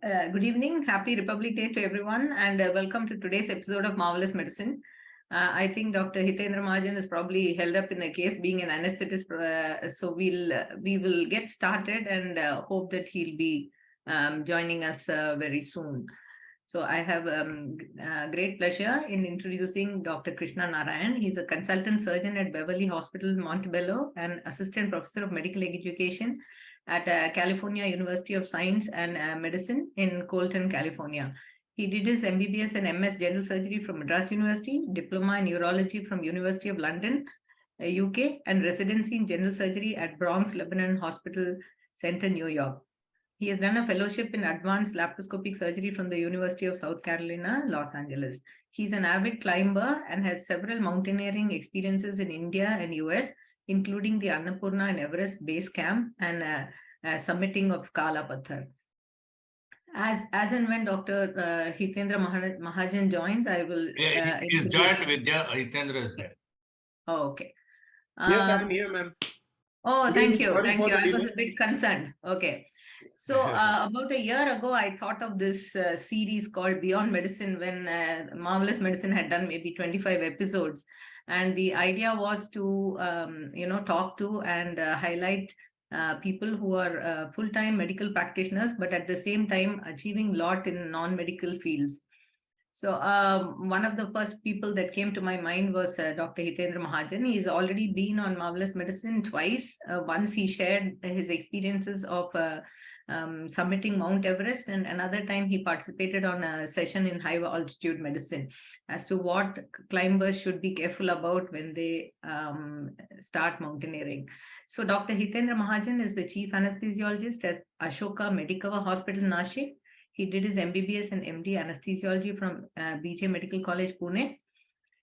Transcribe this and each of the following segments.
Good evening. Happy Republic Day to everyone, and welcome to today's episode of Marvelous Medicine. I think Dr. Hitendra Mahajan is probably held up in a case being an anesthetist, so we will get started and hope that he'll be joining us very soon. So I have great pleasure in introducing Dr. Krishna Narayan. He's a consultant surgeon at Beverly Hospital, Montebello, and assistant professor of medical education at California University of Science and Medicine in Colton, California. He did his MBBS and MS General Surgery from Madras University, Diploma in Urology from University of London, UK, and residency in General Surgery at Bronx Lebanon Hospital Center, New York. He has done a fellowship in advanced laparoscopic surgery from the University of South Carolina, Los Angeles. He's an avid climber and has several mountaineering experiences in India and US, including the Annapurna and Everest base camp and summiting of Kala Pathar. As and when Dr. Hitendra Mahajan joins, I will. He's joined Vidya. Hitendra is there. Oh, okay. Yes, I'm here, ma'am. Oh, thank you. Thank you. I was a bit concerned. Okay. So about a year ago, I thought of this series called Beyond Medicine when Marvelous Medicine had done maybe 25 episodes. And the idea was to, talk to and highlight people who are full-time medical practitioners, but at the same time achieving a lot in non-medical fields. So one of the first people that came to my mind was Dr. Hitendra Mahajan. He's already been on Marvelous Medicine twice. Once he shared his experiences of summiting Mount Everest, and another time he participated on a session in high altitude medicine as to what climbers should be careful about when they start mountaineering. So Dr. Hitendra Mahajan is the chief anesthesiologist at Ashoka Medicover Hospital, Nashik. He did his MBBS and MD anesthesiology from BJ Medical College, Pune.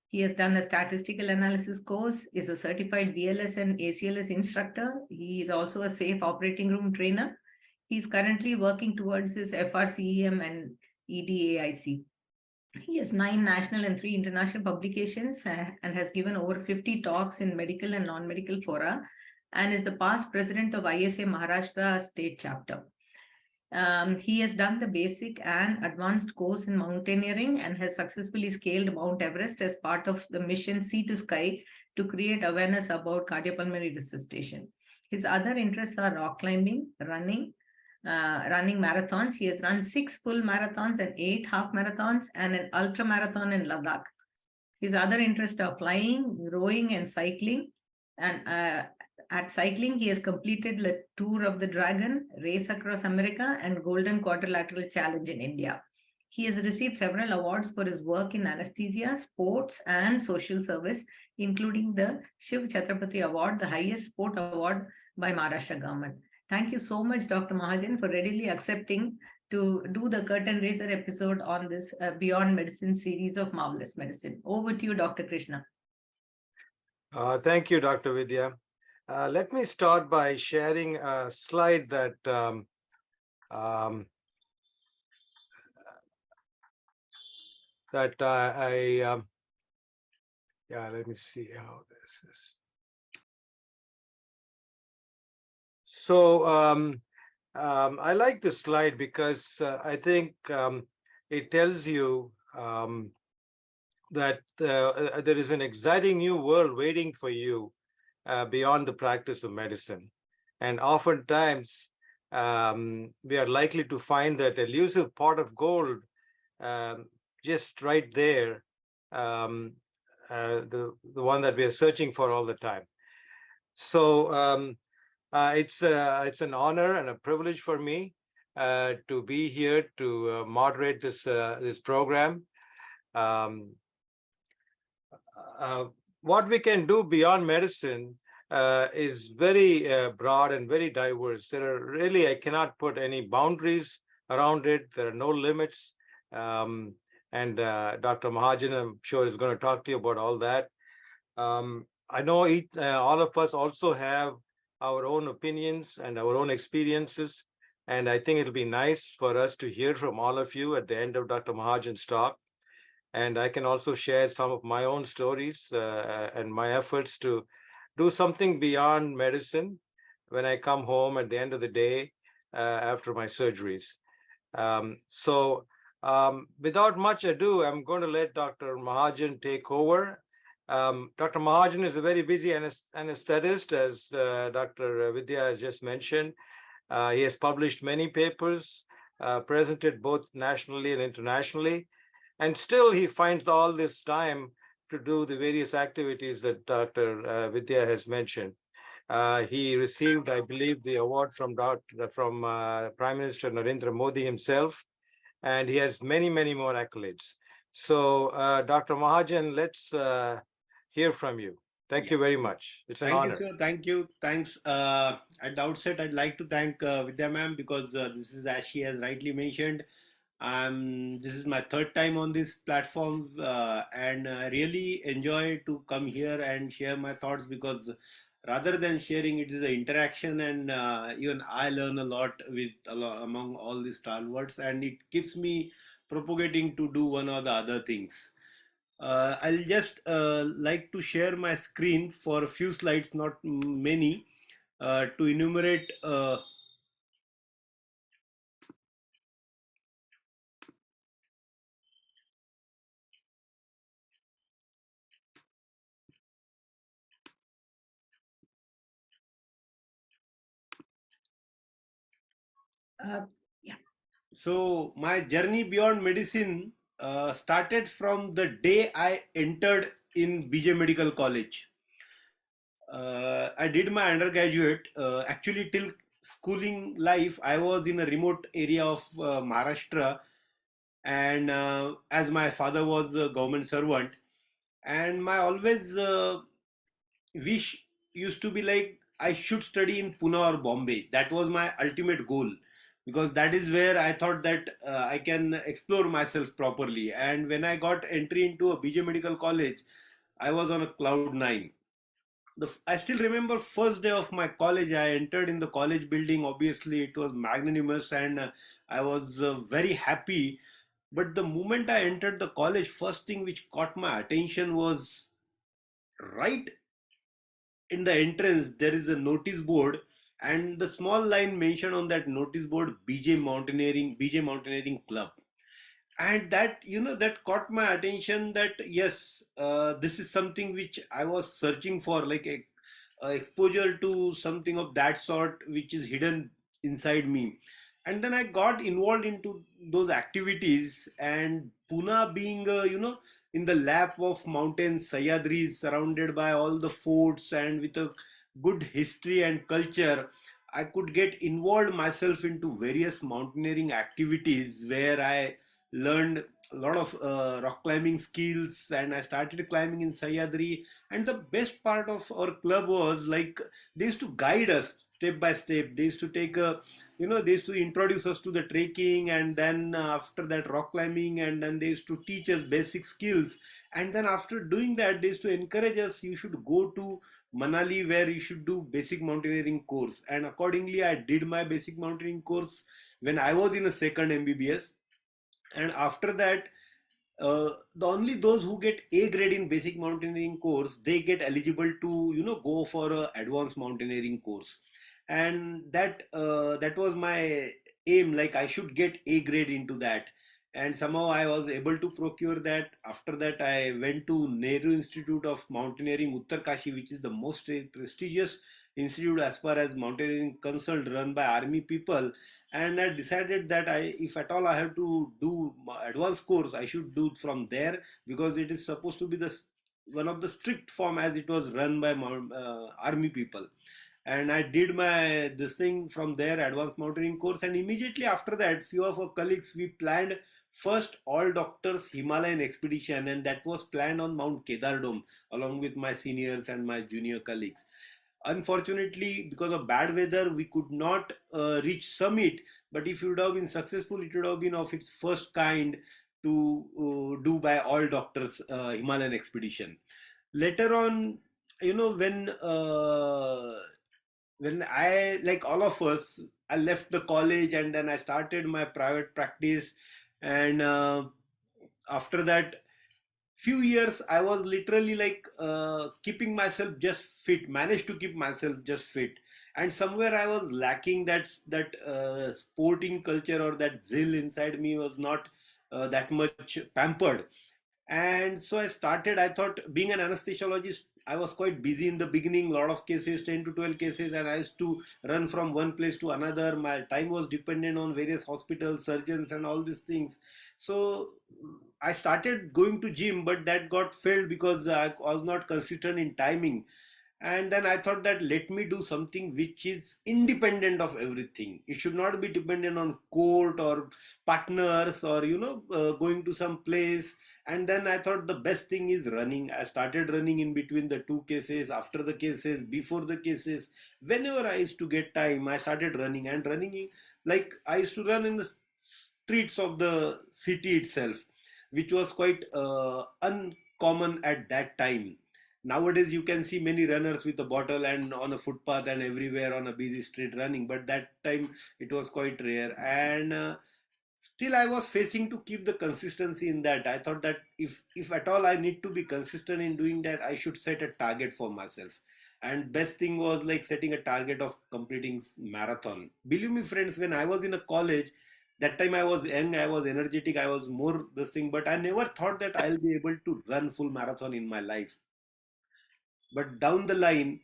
He has done a statistical analysis course, is a certified BLS and ACLS instructor. He is also a safe operating room trainer. He's currently working towards his FRCEM and EDAIC. He has 9 national and 3 international publications and has given over 50 talks in medical and non-medical fora, and is the past president of ISA Maharashtra State Chapter. He has done the basic and advanced course in mountaineering and has successfully scaled Mount Everest as part of the mission Sea to Sky to create awareness about cardiopulmonary resuscitation. His other interests are rock climbing, running marathons. He has run 6 full marathons and 8 half marathons and an ultra marathon in Ladakh. His other interests are flying, rowing, and cycling. And at cycling, he has completed the Tour of the Dragon, Race Across America, and Golden Quadrilateral Challenge in India. He has received several awards for his work in anesthesia, sports, and social service, including the Shiv Chhatrapati Award, the highest sport award by Maharashtra government. Thank you so much, Dr. Mahajan, for readily accepting to do the curtain raiser episode on this Beyond Medicine series of Marvelous Medicine. Over to you, Dr. Krishna. Thank you, Dr. Vidya. Let me start by sharing a slide that let me see how this is. So I like this slide because I think it tells you that there is an exciting new world waiting for you beyond the practice of medicine. And oftentimes, we are likely to find that elusive pot of gold just right there, the one that we are searching for all the time. So it's an honor and a privilege for me to be here to moderate this program. What we can do beyond medicine is very broad and very diverse. There are really, I cannot put any boundaries around it. There are no limits. And Dr. Mahajan, I'm sure, is going to talk to you about all that. I know all of us also have our own opinions and our own experiences. And I think it'll be nice for us to hear from all of you at the end of Dr. Mahajan's talk. And I can also share some of my own stories and my efforts to do something beyond medicine when I come home at the end of the day after my surgeries. Without much ado, I'm going to let Dr. Mahajan take over. Dr. Mahajan is a very busy anesthetist, as Dr. Vidya has just mentioned. He has published many papers, presented both nationally and internationally, and still he finds all this time to do the various activities that Dr. Vidya has mentioned. He received, I believe, the award from Prime Minister Narendra Modi himself, and he has many, many more accolades. So, Dr. Mahajan, let's hear from you. Thank you very much. It's an honor. Thank you, sir. Thank you. Thanks. At the outset, I'd like to thank Vidya ma'am, because this is, as she has rightly mentioned, this is my third time on this platform, and I really enjoy to come here and share my thoughts, because rather than sharing, it is an interaction, and even I learn a lot among all these stalwarts, and it keeps me propagating to do one or the other things. I'll just like to share my screen for a few slides, not many, to enumerate. Yeah. So my journey beyond medicine started from the day I entered in BJ Medical College. I did my undergraduate. Actually, till schooling life, I was in a remote area of Maharashtra, and as my father was a government servant, and my always wish used to be like I should study in Pune or Bombay. That was my ultimate goal, because that is where I thought that I can explore myself properly. And when I got entry into a BJ Medical College, I was on a cloud nine. I still remember first day of my college. I entered in the college building. Obviously, it was magnanimous, and I was very happy. But the moment I entered the college, first thing which caught my attention was right in the entrance there is a notice board, and the small line mentioned on that notice board, BJ Mountaineering Club. And that, that caught my attention, that yes, this is something which I was searching for, like a exposure to something of that sort which is hidden inside me. And then I got involved into those activities, and Pune being in the lap of mountain Sahyadris, surrounded by all the forts and with a good history and culture, I could get involved myself into various mountaineering activities where I learned a lot of rock climbing skills, and I started climbing in Sahyadri. And the best part of our club was like they used to guide us step by step. They used to take they used to introduce us to the trekking, and then after that rock climbing, and then they used to teach us basic skills. And then after doing that, they used to encourage us, you should go to Manali where you should do basic mountaineering course. And accordingly, I did my basic mountaineering course when I was in a second MBBS. And after that, the only those who get A grade in basic mountaineering course, they get eligible to go for a advanced mountaineering course. And that was my aim, like I should get A grade into that. And somehow I was able to procure that. After that, I went to Nehru Institute of Mountaineering Uttarkashi, which is the most prestigious institute as far as mountaineering concerned, run by army people. And I decided that if at all I have to do advanced course, I should do from there, because it is supposed to be the one of the strict form, as it was run by army people. And I did my this thing from there, advanced mountaineering course. And immediately after that, few of our colleagues, we planned first all doctors Himalayan expedition, and that was planned on Mount Kedardom along with my seniors and my junior colleagues. Unfortunately, because of bad weather, we could not reach summit. But if it would have been successful, it would have been of its first kind to do by all doctors Himalayan expedition. Later on, when I, like all of us, I left the college, and then I started my private practice. And after that, few years I was literally like keeping myself just fit, managed to keep myself just fit. And somewhere I was lacking that sporting culture, or that zeal inside me was not that much pampered. And so I started, I thought, being an anesthesiologist, I was quite busy in the beginning, a lot of cases, 10 to 12 cases, and I used to run from one place to another. My time was dependent on various hospitals, surgeons, and all these things. So I started going to gym, but that got failed because I was not consistent in timing. And then I thought that let me do something which is independent of everything. It should not be dependent on court or partners, or going to some place. And then I thought the best thing is running. I started running in between the two cases, after the cases, before the cases. Whenever I used to get time, I started running. And running, like, I used to run in the streets of the city itself, which was quite uncommon at that time. Nowadays you can see many runners with a bottle and on a footpath and everywhere on a busy street running, but that time it was quite rare. And still I was facing to keep the consistency in that. I thought that if at all I need to be consistent in doing that, I should set a target for myself. And best thing was like setting a target of completing marathon. Believe me friends, when I was in a college, that time I was young, I was energetic, I was more this thing, but I never thought that I'll be able to run full marathon in my life. But down the line,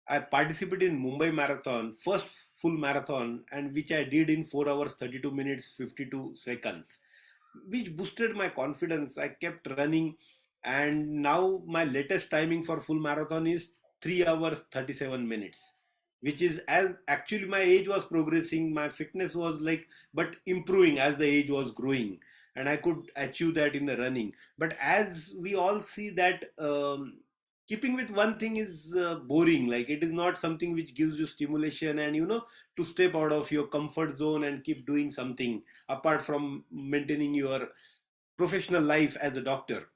I participated in Mumbai Marathon, first full marathon, and which I did in 4 hours 32 minutes 52 seconds, which boosted my confidence. I kept running, and now my latest timing for full marathon is 3 hours 37 minutes, which is, as actually my age was progressing, my fitness was like but improving as the age was growing, and I could achieve that in the running. But as we all see that keeping with one thing is boring, like it is not something which gives you stimulation and to step out of your comfort zone and keep doing something apart from maintaining your professional life as a doctor.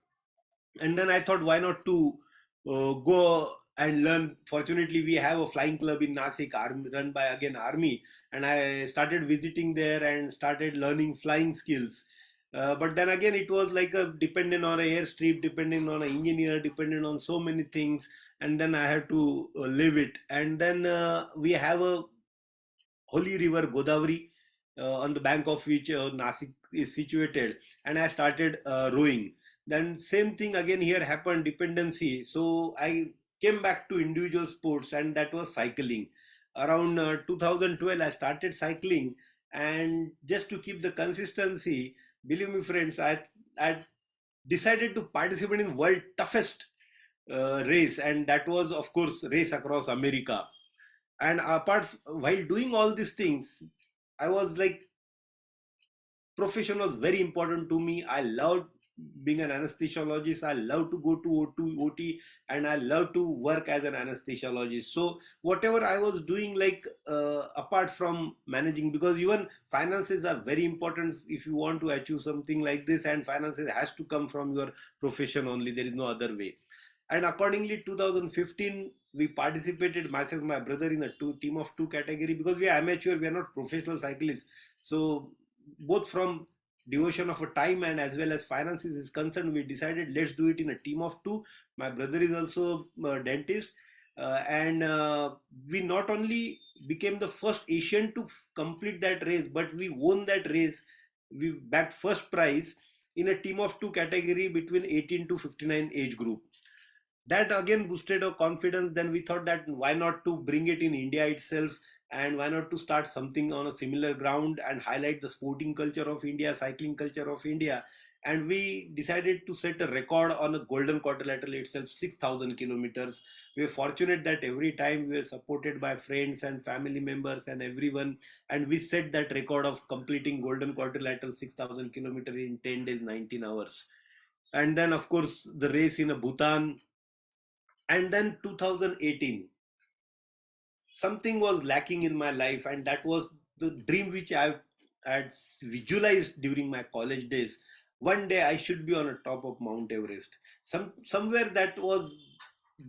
And then I thought, why not to go and learn. Fortunately, we have a flying club in Nasik, army, run by again army, and I started visiting there and started learning flying skills. But then again, it was like a dependent on a airstrip, depending on an engineer, dependent on so many things, and then I had to live it. And then we have a holy river Godavari, on the bank of which Nasik is situated, and I started rowing. Then same thing again here happened, dependency. So I came back to individual sports, and that was cycling. Around 2012, I started cycling, and just to keep the consistency, believe me, friends, I decided to participate in world toughest race, and that was, of course, race across America. And while doing all these things, I was like, profession was very important to me. I loved being an anesthesiologist. I love to go to OT, and I love to work as an anesthesiologist. So whatever I was doing, like apart from managing, because even finances are very important if you want to achieve something like this, and finances has to come from your profession only. There is no other way. And accordingly, 2015, we participated, myself and my brother, in a team of two category, because we are amateur, we are not professional cyclists. So both from devotion of a time and as well as finances is concerned, we decided let's do it in a team of two. My brother is also a dentist, and we not only became the first Asian to complete that race, but we won that race. We bagged first prize in a team of two category between 18 to 59 age group. That again boosted our confidence. Then we thought that why not to bring it in India itself, and why not to start something on a similar ground and highlight the sporting culture of India, cycling culture of India. And we decided to set a record on a golden quadrilateral itself, 6,000 kilometers. We were fortunate that every time we were supported by friends and family members and everyone, and we set that record of completing golden quadrilateral 6,000 kilometers in 10 days 19 hours. And then of course the race in Bhutan. And then 2018, something was lacking in my life, and that was the dream which I had visualized during my college days. One day I should be on the top of Mount Everest. Somewhere that was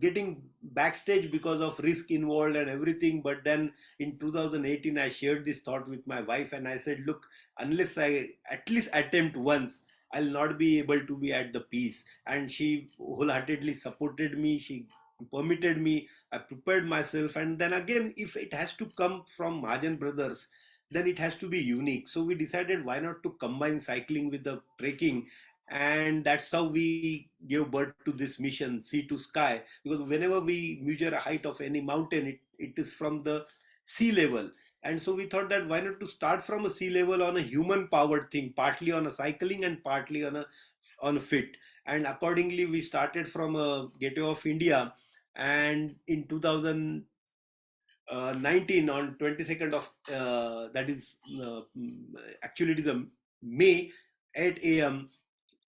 getting backstage because of risk involved and everything. But then in 2018, I shared this thought with my wife, and I said, look, unless I at least attempt once, I'll not be able to be at the peace. And she wholeheartedly supported me. She permitted me. I prepared myself. And then again, if it has to come from Mahajan brothers, then it has to be unique. So we decided, why not to combine cycling with the trekking, and that's how we gave birth to this mission, Sea to Sky, because whenever we measure a height of any mountain, it is from the sea level. And so we thought that why not to start from a sea level on a human powered thing, partly on a cycling and partly on a fit. And accordingly we started from a gateway of India, and in 2019, on 22nd of that is actually it is a May, 8 a.m.,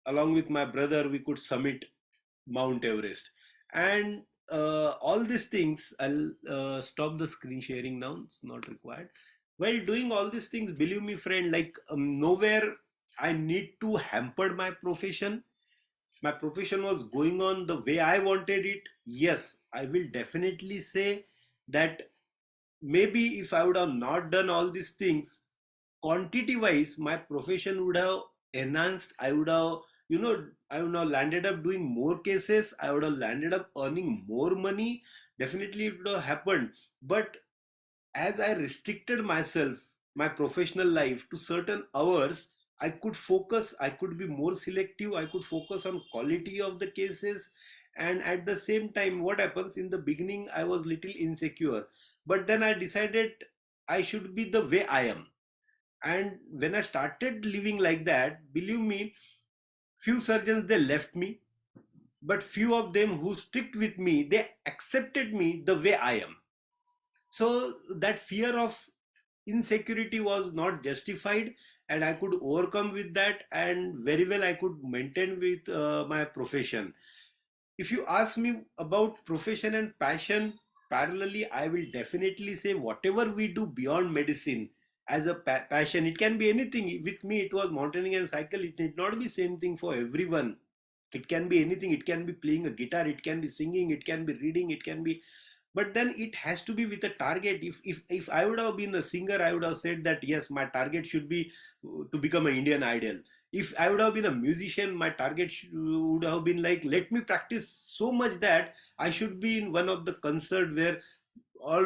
along with my brother, we could summit Mount Everest. And all these things, I'll stop the screen sharing now, it's not required. While doing all these things, believe me, friend, like nowhere I need to hamper my profession. My profession was going on the way I wanted it. Yes, I will definitely say that maybe if I would have not done all these things, quantity wise, my profession would have enhanced. I would have, I would have landed up doing more cases. I would have landed up earning more money. Definitely, it would have happened. But as I restricted myself, my professional life to certain hours, I could focus, I could be more selective, I could focus on quality of the cases. And at the same time, what happens in the beginning, I was little insecure. But then I decided I should be the way I am. And when I started living like that, believe me, few surgeons they left me, but few of them who stick with me, they accepted me the way I am. So that fear of insecurity was not justified, and I could overcome with that, and very well I could maintain with my profession. If you ask me about profession and passion parallelly, I will definitely say whatever we do beyond medicine as a passion, it can be anything. With me, it was mountaineering and cycle. It need not be same thing for everyone. It can be anything. It can be playing a guitar. It can be singing. It can be reading. It can be, but then it has to be with a target. If I would have been a singer, I would have said that yes, my target should be to become an Indian Idol. If I would have been a musician, my target would have been like, let me practice so much that I should be in one of the concert where all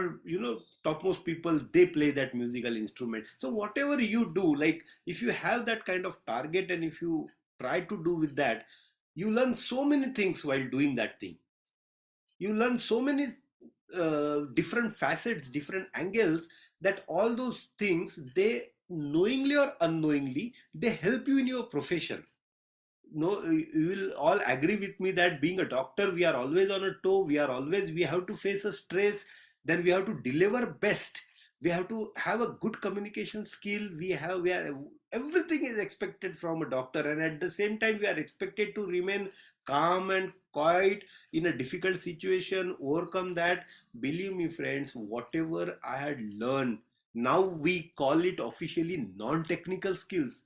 topmost people they play that musical instrument. So whatever you do, like if you have that kind of target and if you try to do with that, you learn so many things while doing that thing. You learn so many different facets, different angles, that all those things, they knowingly or unknowingly, they help you in your profession. No, you will all agree with me that being a doctor, we are always on a toe. We have to face a stress. Then we have to deliver best. We have to have a good communication skill. We are everything is expected from a doctor, and at the same time, we are expected to remain calm and quiet in a difficult situation. Overcome that. Believe me, friends, whatever I had learned, now we call it officially non-technical skills,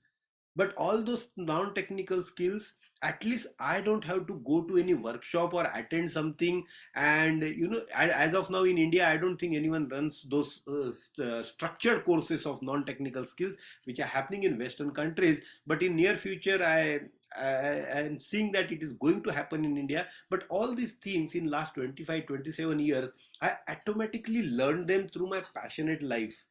but all those non-technical skills, at least I don't have to go to any workshop or attend something. And as of now in India, I don't think anyone runs those structured courses of non-technical skills which are happening in Western countries. But in near future, I am seeing that it is going to happen in India. But all these things in last 25, 27 years, I automatically learned them through my passionate life,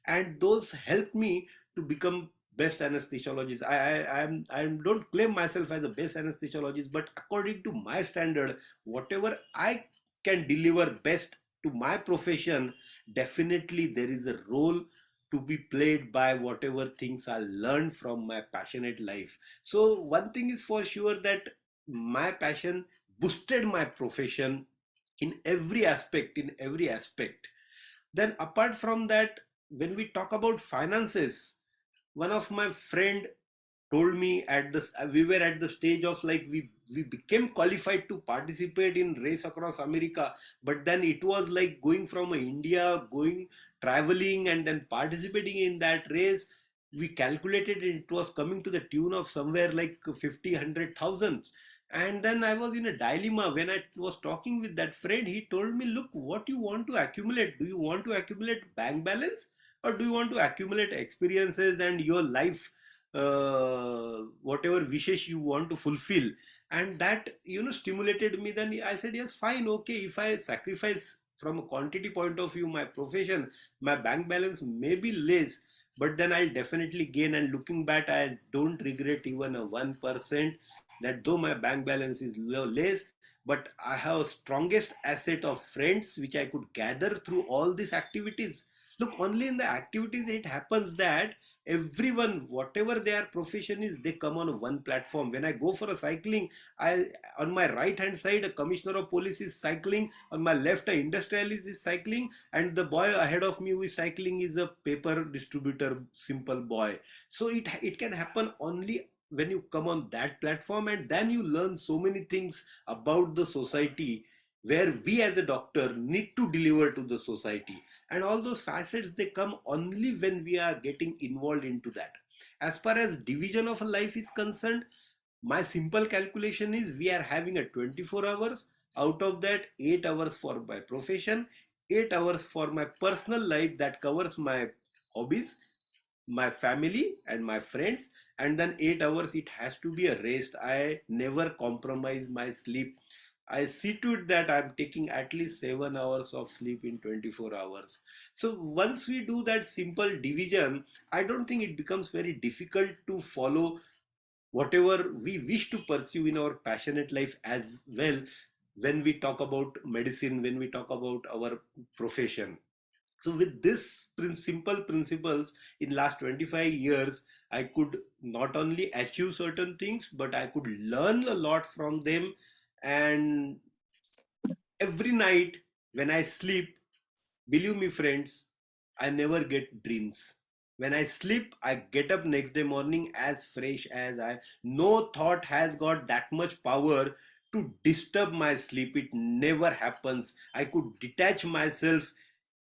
and those helped me to become best anesthesiologist. I don't claim myself as the best anesthesiologist, but according to my standard, whatever I can deliver best to my profession, definitely there is a role to be played by whatever things I learned from my passionate life. So one thing is for sure, that my passion boosted my profession in every aspect, Then apart from that, when we talk about finances, one of my friend told me, at this we were at the stage of like, we became qualified to participate in race across America, but then it was like going from India, going traveling and then participating in that race. We calculated it was coming to the tune of somewhere like 50 100,000. And then I was in a dilemma. When I was talking with that friend, he told me, look, what you want to accumulate, do you want to accumulate bank balance, or do you want to accumulate experiences and your life whatever wishes you want to fulfill. And that, stimulated me. Then I said, yes, fine, okay, if I sacrifice from a quantity point of view my profession, my bank balance may be less, but then I'll definitely gain. And looking back, I don't regret even a 1%, that though my bank balance is less, but I have a strongest asset of friends which I could gather through all these activities. Look, only in the activities it happens that everyone, whatever their profession is, they come on one platform. When I go for a cycling, I on my right hand side a commissioner of police is cycling, on my left a industrialist is cycling, and the boy ahead of me who is cycling is a paper distributor, simple boy. So it can happen only when you come on that platform, and then you learn so many things about the society, where we as a doctor need to deliver to the society. And all those facets, they come only when we are getting involved into that. As far as division of a life is concerned, my simple calculation is we are having a 24 hours. Out of that, 8 hours for my profession, 8 hours for my personal life, that covers my hobbies, my family and my friends, and then 8 hours it has to be a rest. I never compromise my sleep. I see to it that I'm taking at least 7 hours of sleep in 24 hours. So once we do that simple division, I don't think it becomes very difficult to follow whatever we wish to pursue in our passionate life as well, when we talk about medicine, when we talk about our profession. So with this simple principles, in last 25 years, I could not only achieve certain things, but I could learn a lot from them. And every night when I sleep, believe me friends, I never get dreams. When I sleep, I get up next day morning as fresh as I. No thought has got that much power to disturb my sleep. It never happens. I could detach myself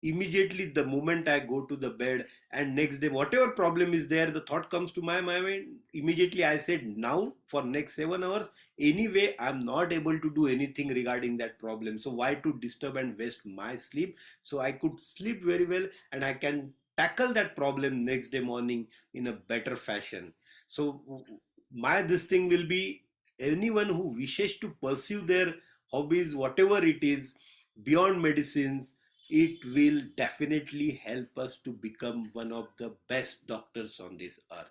immediately the moment I go to the bed, and next day whatever problem is there, the thought comes to my mind, immediately I said, now for next 7 hours, anyway I'm not able to do anything regarding that problem, so why to disturb and waste my sleep. So I could sleep very well, and I can tackle that problem next day morning in a better fashion. So my this thing will be, anyone who wishes to pursue their hobbies, whatever it is, beyond medicines, it will definitely help us to become one of the best doctors on this earth.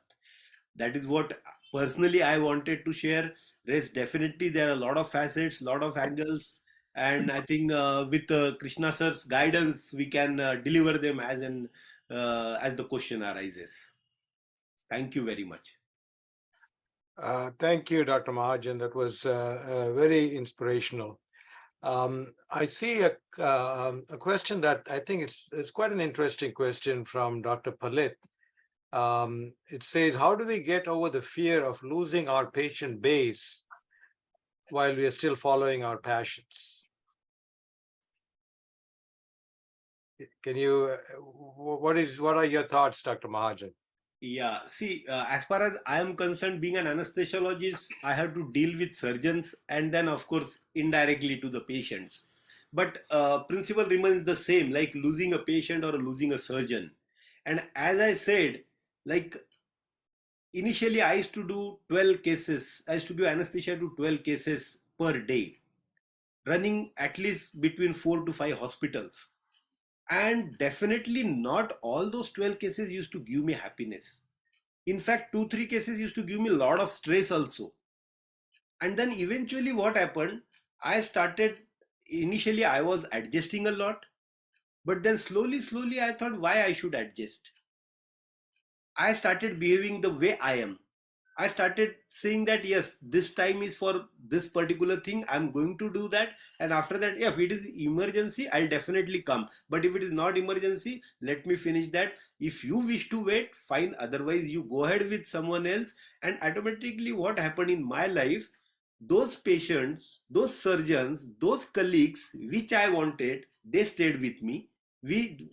That is what personally I wanted to share. Rest, definitely there are a lot of facets, lot of angles, and I think with Krishna sir's guidance we can deliver them as the question arises. Thank you very much. Thank you, Dr. Mahajan. That was very inspirational. I see a question that I think it's quite an interesting question from Dr. Palit. It says, how do we get over the fear of losing our patient base while we are still following our passions? Can you, what are your thoughts, Dr. Mahajan? Yeah, see, as far as I am concerned, being an anesthesiologist, I have to deal with surgeons and then, of course, indirectly to the patients. But principle remains the same, like losing a patient or losing a surgeon. And as I said, like initially I used to do 12 cases, I used to give anesthesia to 12 cases per day, running at least between 4 to 5 hospitals. And definitely not all those 12 cases used to give me happiness. In fact, 2 3 cases used to give me a lot of stress also. And then eventually what happened, I started, initially I was adjusting a lot, but then slowly I thought, why I should adjust? I started behaving the way I am. I started saying that yes, this time is for this particular thing, I'm going to do that. And after that, if it is emergency, I'll definitely come. But if it is not emergency, let me finish that. If you wish to wait, fine. Otherwise, you go ahead with someone else. And automatically, what happened in my life, those patients, those surgeons, those colleagues which I wanted, they stayed with me. We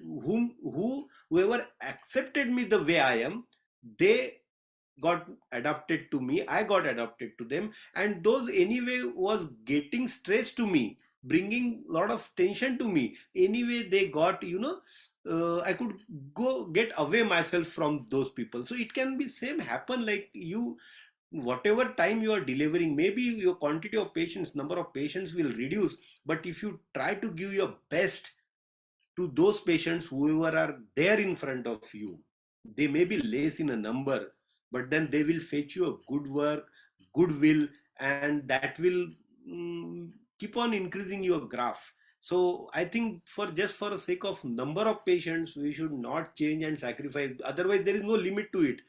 whoever accepted me the way I am, they got adapted to me, I got adapted to them. And those anyway was getting stress to me, bringing a lot of tension to me, anyway they got I could go get away myself from those people. So it can be same happen, like you, whatever time you are delivering, maybe your quantity of patients, number of patients will reduce, but if you try to give your best to those patients whoever are there in front of you, they may be less in a number, but then they will fetch you a good work, goodwill, and that will keep on increasing your graph. So I think for just for the sake of number of patients, we should not change and sacrifice. Otherwise, there is no limit to it.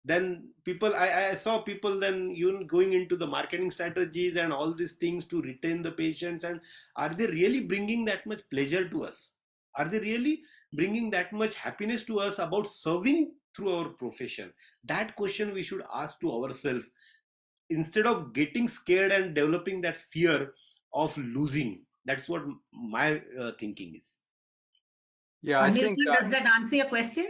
Then people, I saw people then going into the marketing strategies and all these things to retain the patients. And are they really bringing that much pleasure to us? Are they really bringing that much happiness to us about serving through our profession? That question we should ask to ourselves instead of getting scared and developing that fear of losing. That's what my thinking is. Yeah, I think does that answer your question?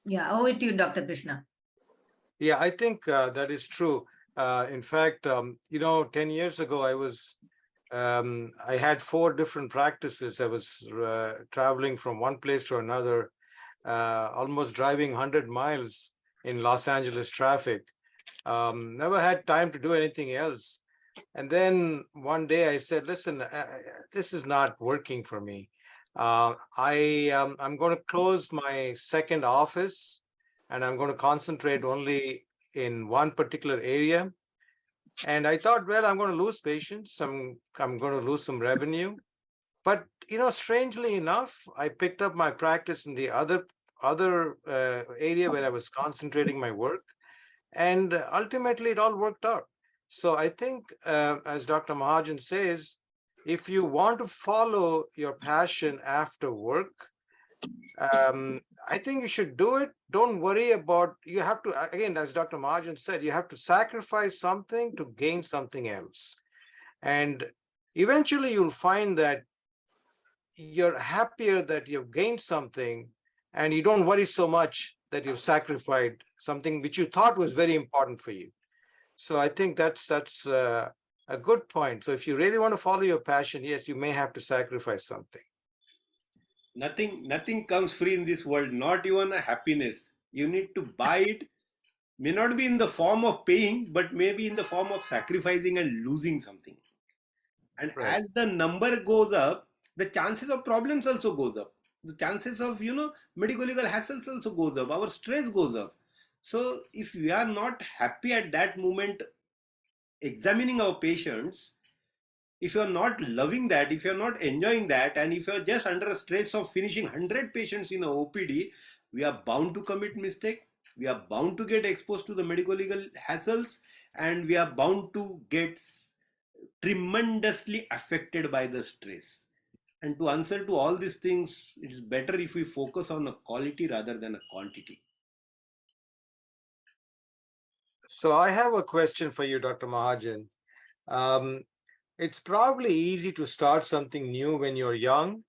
Yeah, over to you, Dr. Krishna. Yeah, I think that is true. In fact, 10 years ago, I had 4 different practices. I was traveling from one place to another, almost driving 100 miles in Los Angeles traffic. Never had time to do anything else. And then one day I said, listen, this is not working for me. I'm going to close my second office and I'm going to concentrate only in one particular area. And I thought, well, I'm going to lose patients. I'm going to lose some revenue. But, strangely enough, I picked up my practice in the other area where I was concentrating my work. And ultimately, it all worked out. So I think, as Dr. Mahajan says, if you want to follow your passion after work, I think you should do it. Don't worry about, you have to, again, as Dr. Mahajan said, you have to sacrifice something to gain something else. And eventually you'll find that you're happier that you've gained something and you don't worry so much that you've sacrificed something which you thought was very important for you. So I think that's a good point. So if you really want to follow your passion, yes, you may have to sacrifice something. Nothing comes free in this world, not even a happiness. You need to buy it. May not be in the form of paying, but maybe in the form of sacrificing and losing something. And Right. as the number goes up, the chances of problems also goes up. The chances of medical legal hassles also goes up. Our stress goes up. So if we are not happy at that moment examining our patients, if you are not loving that, if you are not enjoying that, and if you are just under a stress of finishing 100 patients in a OPD, we are bound to commit mistake. We are bound to get exposed to the medical legal hassles, and we are bound to get tremendously affected by the stress. And to answer to all these things, it's better if we focus on a quality rather than a quantity. So I have a question for you, Dr. Mahajan. It's probably easy to start something new when you're young,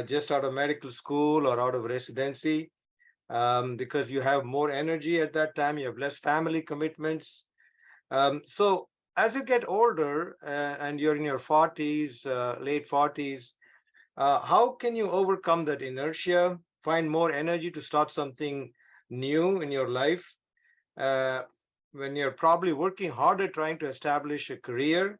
just out of medical school or out of residency, because you have more energy at that time, you have less family commitments. So as you get older and you're in your 40s, late 40s, how can you overcome that inertia, find more energy to start something new in your life when you're probably working harder trying to establish a career?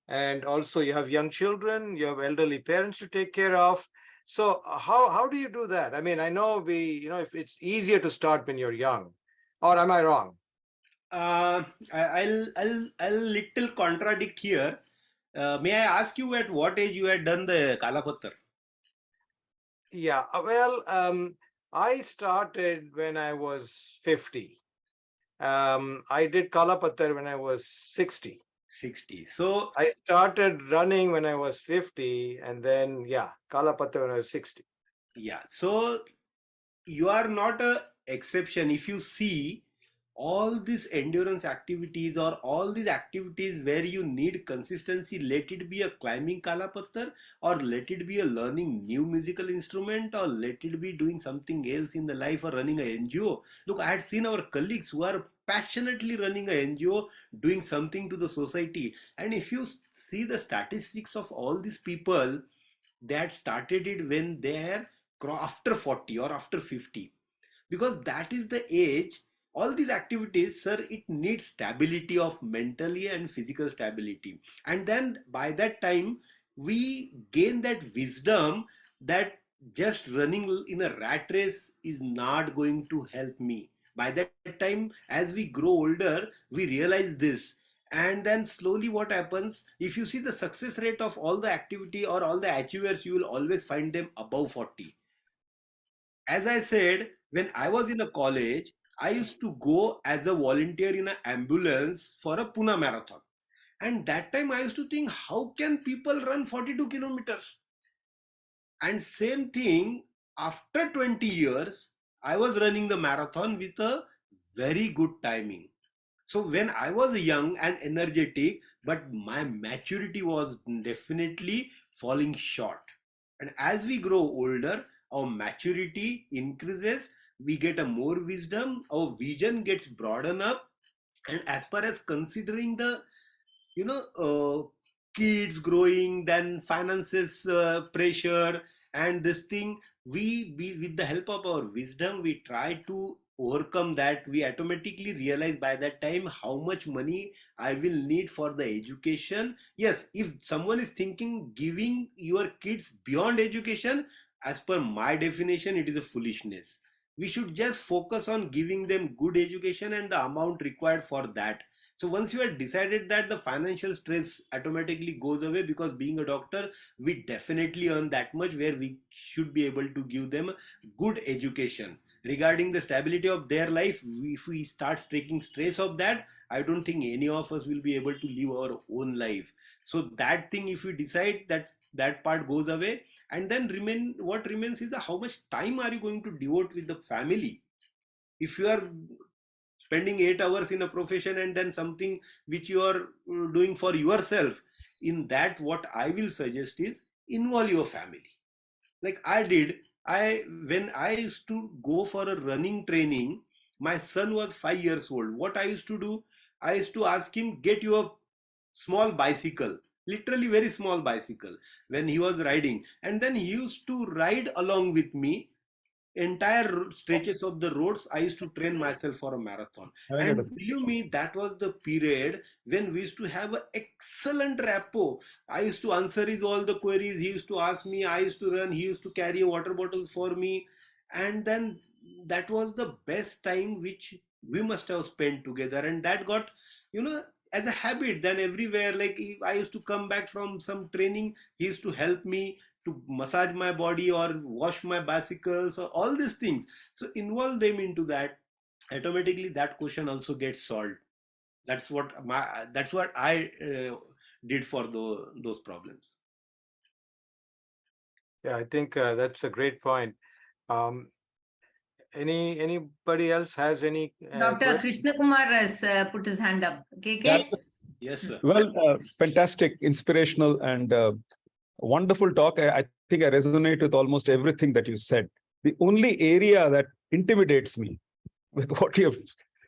And also you have young children, you have elderly parents to take care of. So how do you do that? I mean, I know if it's easier to start when you're young, or am I wrong? I'll little contradict here. May I ask you at what age you had done the Kalapattar? Yeah, well, I started when I was 50. I did Kalapattar when I was 60. 60. So I started running when I was 50, and then Kalapattar when I was 60. yeah, so you are not a exception. If you see all these endurance activities or all these activities where you need consistency, let it be a climbing Kalapattar, or let it be a learning new musical instrument, or let it be doing something else in the life, or running a NGO. Look, I had seen our colleagues who are passionately running an NGO, doing something to the society. And if you see the statistics of all these people that started it when they're after 40 or after 50, because that is the age, all these activities, sir, it needs stability of mentally and physical stability. And then by that time we gain that wisdom that just running in a rat race is not going to help me. By that time, as we grow older, we realize this. And then slowly what happens, if you see the success rate of all the activity or all the achievers, you will always find them above 40. As I said, when I was in a college, I used to go as a volunteer in an ambulance for a Pune marathon. And that time I used to think, how can people run 42 kilometers? And same thing, after 20 years, I was running the marathon with a very good timing. So when I was young and energetic, but my maturity was definitely falling short. And as we grow older, our maturity increases, we get a more wisdom, our vision gets broadened up. And as far as considering the, you know, kids growing, then finances pressure, and this thing, we with the help of our wisdom, we try to overcome that. We automatically realize by that time how much money I will need for the education. Yes, if someone is thinking giving your kids beyond education, as per my definition, it is a foolishness. We should just focus on giving them good education and the amount required for that. So once you have decided that, the financial stress automatically goes away, because being a doctor, we definitely earn that much where we should be able to give them good education. Regarding the stability of their life, if we start taking stress of that, I don't think any of us will be able to live our own life. So that thing, if we decide that, that part goes away, and then what remains is how much time are you going to devote with the family. If you are spending 8 hours in a profession and then something which you are doing for yourself, in that what I will suggest is involve your family. Like I did, I when I used to go for a running training, my son was 5 years old. What I used to do, I used to ask him, get you a small bicycle, literally very small bicycle, when he was riding, and then he used to ride along with me entire stretches of the roads. I used to train myself for a marathon. And believe me, that was the period when we used to have an excellent rapport. I used to answer his all the queries, he used to ask me, I used to run, he used to carry water bottles for me. And then that was the best time which we must have spent together, and that got, you know, as a habit. Then everywhere, like if I used to come back from some training, he used to help me to massage my body or wash my bicycles or all these things. So involve them into that, automatically that question also gets solved. That's what I did for those problems. Yeah, I think that's a great point. Um, anybody else has any Dr. Krishna Kumar has put his hand up. KK? Yes, sir. Well, fantastic, inspirational, and wonderful talk. I think I resonate with almost everything that you said. The only area that intimidates me with what you have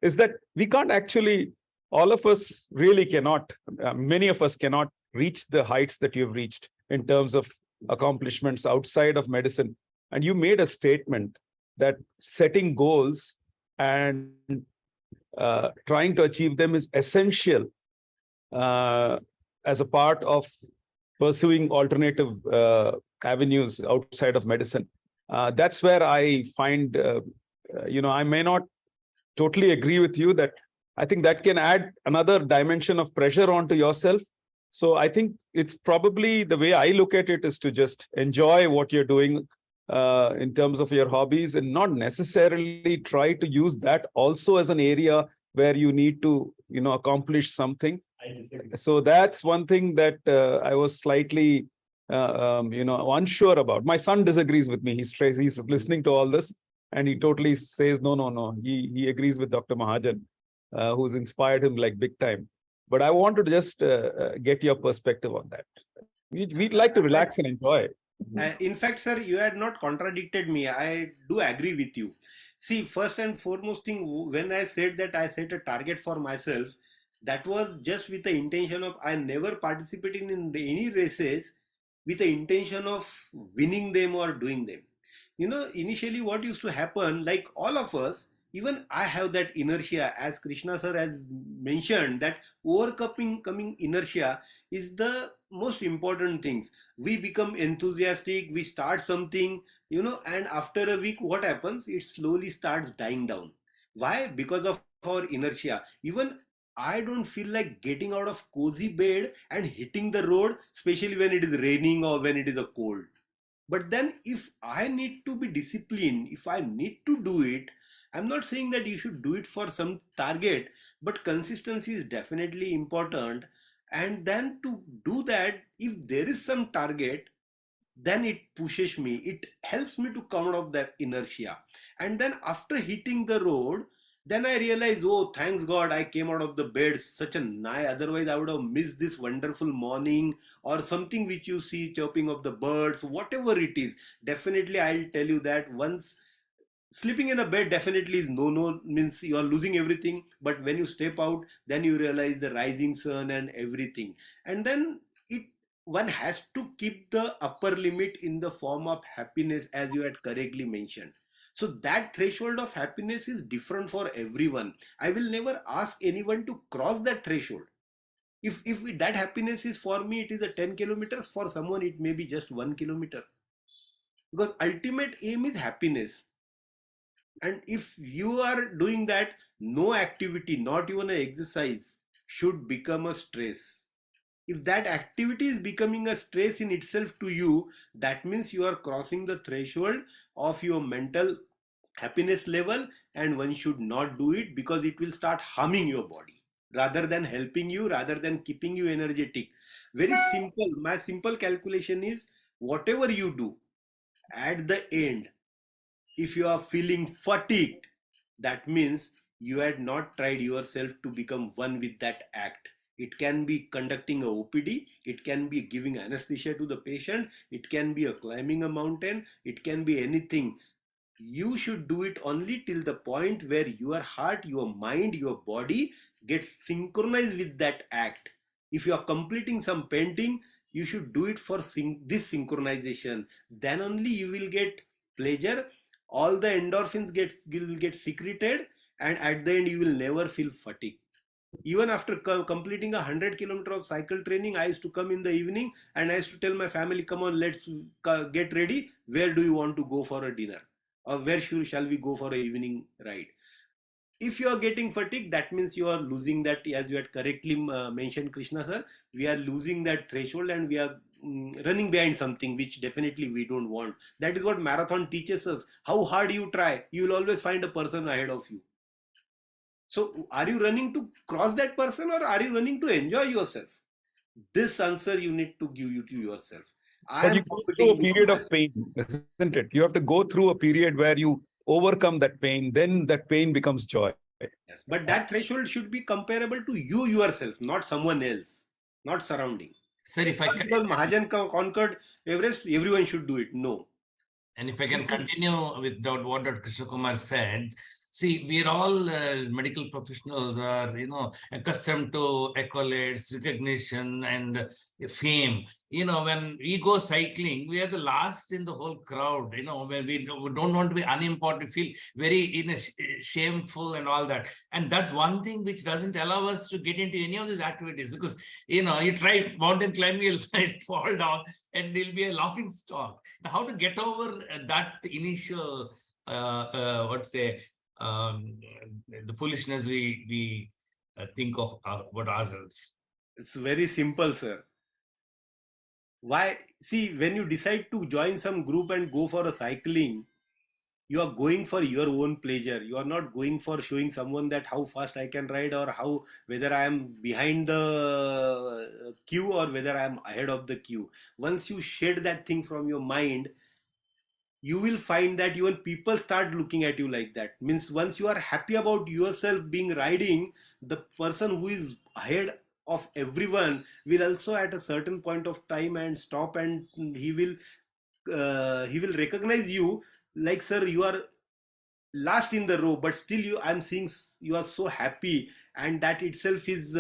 is that we can't actually, all of us really cannot, many of us cannot reach the heights that you've reached in terms of accomplishments outside of medicine. And you made a statement that setting goals and trying to achieve them is essential as a part of pursuing alternative avenues outside of medicine. That's where I find, I may not totally agree with you that I think that can add another dimension of pressure onto yourself. So I think it's probably the way I look at it is to just enjoy what you're doing in terms of your hobbies, and not necessarily try to use that also as an area where you need to, accomplish something. So that's one thing that I was slightly, unsure about. My son disagrees with me. He's listening to all this, and he totally says, no. He agrees with Dr. Mahajan, who's inspired him like big time. But I want to just get your perspective on that. We'd like to relax and enjoy. In fact, sir, you had not contradicted me. I do agree with you. See, first and foremost thing, when I said that I set a target for myself, that was just with the intention of I never participated in any races with the intention of winning them or doing them. Initially what used to happen, like all of us, even I have that inertia, as Krishna sir has mentioned, that overcoming inertia is the most important things. We become enthusiastic, we start something, and after a week what happens, it slowly starts dying down. Why? Because of our inertia. Even I don't feel like getting out of cozy bed and hitting the road, especially when it is raining or when it is a cold. But then if I need to be disciplined, if I need to do it, I'm not saying that you should do it for some target, but consistency is definitely important. And then to do that, if there is some target, then it pushes me, it helps me to come out of that inertia. And then after hitting the road, then I realize, oh, thanks God, I came out of the bed such a night. Otherwise, I would have missed this wonderful morning or something which you see chirping of the birds, whatever it is. Definitely, I'll tell you that once sleeping in a bed definitely is no, means you are losing everything. But when you step out, then you realize the rising sun and everything. And then it one has to keep the upper limit in the form of happiness, as you had correctly mentioned. So that threshold of happiness is different for everyone. I will never ask anyone to cross that threshold. If that happiness is, for me it is a 10 kilometers, for someone it may be just 1 kilometer, because ultimate aim is happiness. And if you are doing that, no activity, not even an exercise, should become a stress. If that activity is becoming a stress in itself to you, that means you are crossing the threshold of your mental happiness level, and one should not do it, because it will start harming your body rather than helping you, rather than keeping you energetic. Very simple. My simple calculation is, whatever you do, at the end, if you are feeling fatigued, that means you had not tried yourself to become one with that act. It can be conducting a OPD, it can be giving anesthesia to the patient, it can be a climbing a mountain, it can be anything. You should do it only till the point where your heart, your mind, your body gets synchronized with that act. If you are completing some painting, you should do it for this synchronization. Then only you will get pleasure. All the endorphins will get secreted, and at the end you will never feel fatigue. Even after completing 100 kilometer of cycle training, I used to come in the evening and I used to tell my family, come on, let's get ready. Where do you want to go for a dinner? Or where shall we go for an evening ride? If you are getting fatigue, that means you are losing that, as you had correctly mentioned, Krishna sir, we are losing that threshold, and we are running behind something which definitely we don't want. That is what marathon teaches us. How hard you try, you will always find a person ahead of you. So are you running to cross that person, or are you running to enjoy yourself? This answer you need to give you to yourself. I But you am go through a competing with period of myself. pain, isn't it? You have to go through a period where you overcome that pain, then that pain becomes joy. Yes, but that threshold should be comparable to you yourself, not someone else, not surrounding. Sir, if I Not can, because Mahajan conquered Everest, everyone should do it. No. and if I can continue with what Dr. Krishna Kumar said, see, we are all medical professionals are, accustomed to accolades, recognition, and fame. When we go cycling, we are the last in the whole crowd. When we don't want to be unimportant, feel very, shameful and all that. And that's one thing which doesn't allow us to get into any of these activities, because, you try mountain climbing, you'll fall down, and there'll be a laughing stock. How to get over that initial, what say, the foolishness we think of about ourselves. It's very simple, sir. Why? See, when you decide to join some group and go for a cycling, you are going for your own pleasure. You are not going for showing someone that how fast I can ride, or how, whether I am behind the queue or whether I am ahead of the queue. Once you shed that thing from your mind, you will find that even people start looking at you like that. Means once you are happy about yourself being riding, the person who is ahead of everyone will also at a certain point of time and stop, and he will he will recognize you, like, sir, you are last in the row, but still I'm seeing you are so happy, and that itself is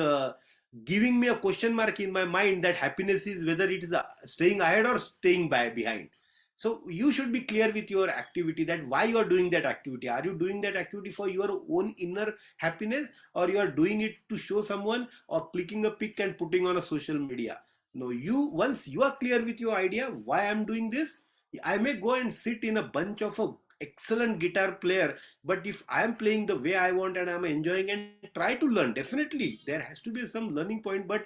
giving me a question mark in my mind, that happiness is whether it is staying ahead or staying behind. So you should be clear with your activity, that why you are doing that activity. Are you doing that activity for your own inner happiness, or you are doing it to show someone, or clicking a pic and putting on a social media? No, you, once you are clear with your idea, why I'm doing this, I may go and sit in a bunch of a excellent guitar player, but if I am playing the way I want and I'm enjoying and try to learn, definitely there has to be some learning point, but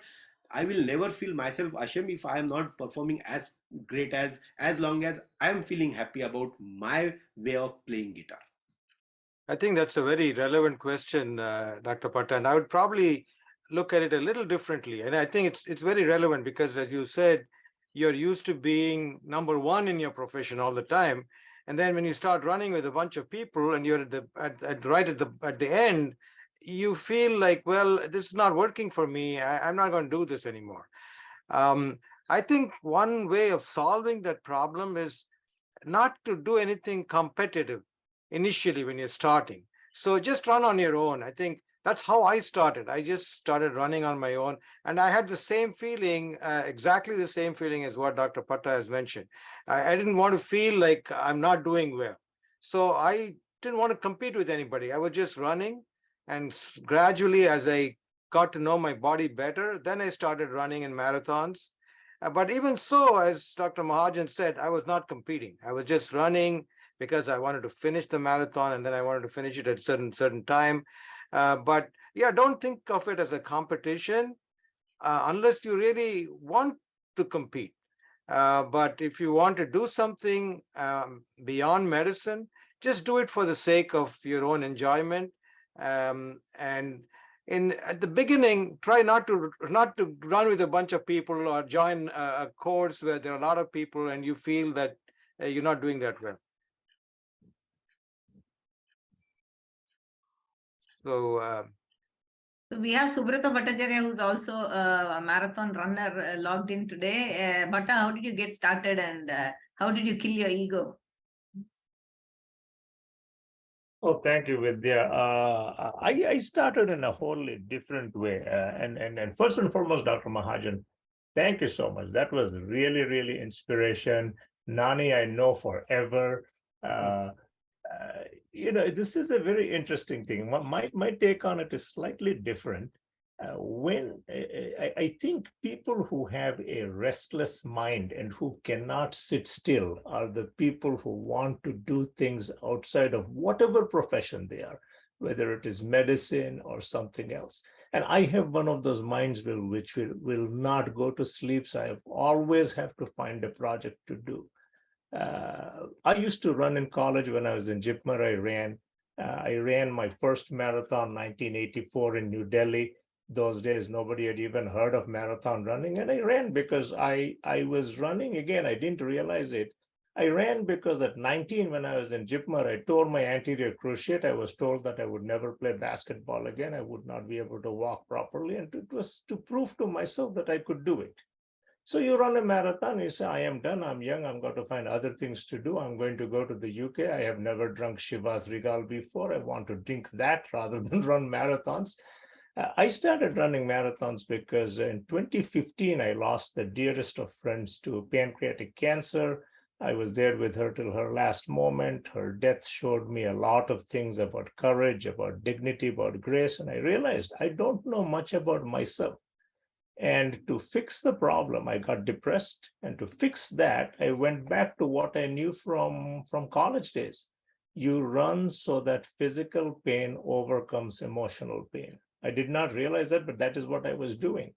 I will never feel myself ashamed if I am not performing as great, as long as I am feeling happy about my way of playing guitar. I think that's a very relevant question, Dr. Patta, and I would probably look at it a little differently. And I think it's very relevant because, as you said, you're used to being number one in your profession all the time, and then when you start running with a bunch of people and you're right at the end, you feel like, well, this is not working for me. I'm not going to do this anymore. I think one way of solving that problem is not to do anything competitive initially when you're starting. So just run on your own. I think that's how I started. I just started running on my own. And I had the same feeling, exactly the same feeling as what Dr. Patta has mentioned. I didn't want to feel like I'm not doing well. So I didn't want to compete with anybody. I was just running. And gradually, as I got to know my body better, then I started running in marathons. But even so, as Dr. Mahajan said, I was not competing. I was just running because I wanted to finish the marathon, and then I wanted to finish it at certain time. But yeah, don't think of it as a competition unless you really want to compete. But if you want to do something beyond medicine, just do it for the sake of your own enjoyment. And at the beginning, try not to run with a bunch of people or join a course where there are a lot of people and you feel that you're not doing that well. So we have Subrata Bhattacharya, who's also a marathon runner, logged in today. Bhatta, how did you get started, and how did you kill your ego? Oh, thank you, Vidya. I started in a wholly different way. And first and foremost, Dr. Mahajan, thank you so much. That was really, really inspiration. Nani, I know forever. Uh, this is a very interesting thing. My take on it is slightly different. When I think people who have a restless mind and who cannot sit still are the people who want to do things outside of whatever profession they are, whether it is medicine or something else. And I have one of those minds which will not go to sleep. So I always have to find a project to do. I used to run in college when I was in Jipmer. I ran my first marathon 1984 in New Delhi. Those days, nobody had even heard of marathon running. And I ran because I was running again. I didn't realize it. I ran because at 19, when I was in Jipmer, I tore my anterior cruciate. I was told that I would never play basketball again. I would not be able to walk properly. And it was to prove to myself that I could do it. So you run a marathon, you say, I am done, I'm young, I'm going to find other things to do. I'm going to go to the UK. I have never drunk Shiva's Regal before. I want to drink that rather than run marathons. I started running marathons because in 2015, I lost the dearest of friends to pancreatic cancer. I was there with her till her last moment. Her death showed me a lot of things about courage, about dignity, about grace. And I realized I don't know much about myself. And to fix the problem, I got depressed. And to fix that, I went back to what I knew from college days. You run so that physical pain overcomes emotional pain. I did not realize that, but that is what I was doing.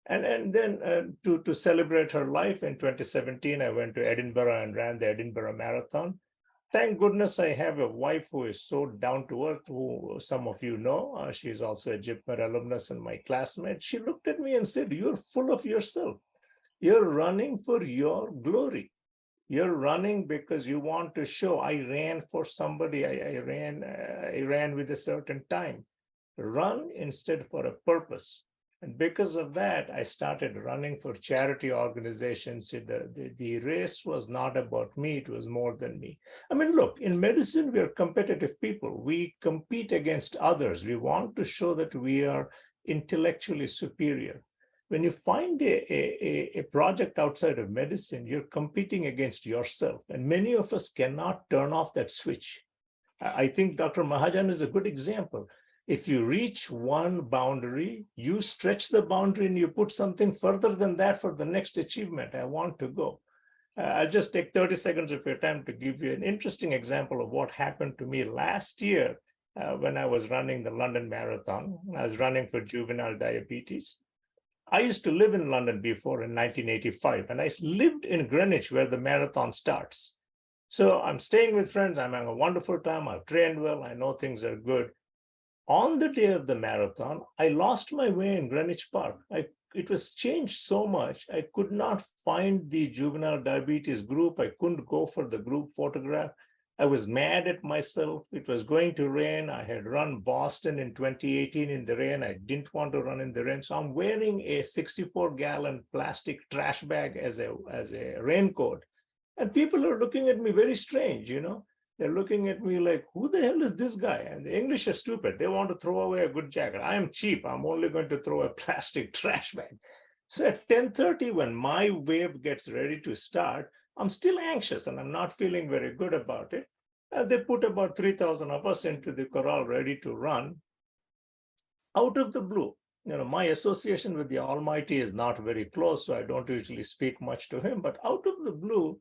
And then to celebrate her life in 2017, I went to Edinburgh and ran the Edinburgh Marathon. Thank goodness I have a wife who is so down to earth, who some of you know. She's also a Jipmer alumnus and my classmate. She looked at me and said, you're full of yourself. You're running for your glory. You're running because you want to show. I ran for somebody. I ran with a certain time. Run instead for a purpose. And because of that, I started running for charity organizations. The race was not about me, it was more than me. I mean, look, in medicine, we are competitive people. We compete against others. We want to show that we are intellectually superior. When you find a project outside of medicine, you're competing against yourself. And many of us cannot turn off that switch. I think Dr. Mahajan is a good example. If you reach one boundary, you stretch the boundary and you put something further than that for the next achievement. I want to go. I'll just take 30 seconds of your time to give you an interesting example of what happened to me last year when I was running the London Marathon. I was running for juvenile diabetes. I used to live in London before in 1985, and I lived in Greenwich where the marathon starts. So I'm staying with friends. I'm having a wonderful time. I've trained well. I know things are good. On the day of the marathon, I lost my way in Greenwich Park. It was changed so much. I could not find the juvenile diabetes group. I couldn't go for the group photograph. I was mad at myself. It was going to rain. I had run Boston in 2018 in the rain. I didn't want to run in the rain. So I'm wearing a 64-gallon plastic trash bag as a raincoat. And people are looking at me very strange, you know. They're looking at me like, who the hell is this guy? And the English are stupid. They want to throw away a good jacket. I am cheap. I'm only going to throw a plastic trash bag. So at 10:30, when my wave gets ready to start, I'm still anxious and I'm not feeling very good about it. They put about 3,000 of us into the corral ready to run. Out of the blue, you know, my association with the Almighty is not very close, so I don't usually speak much to him. But out of the blue,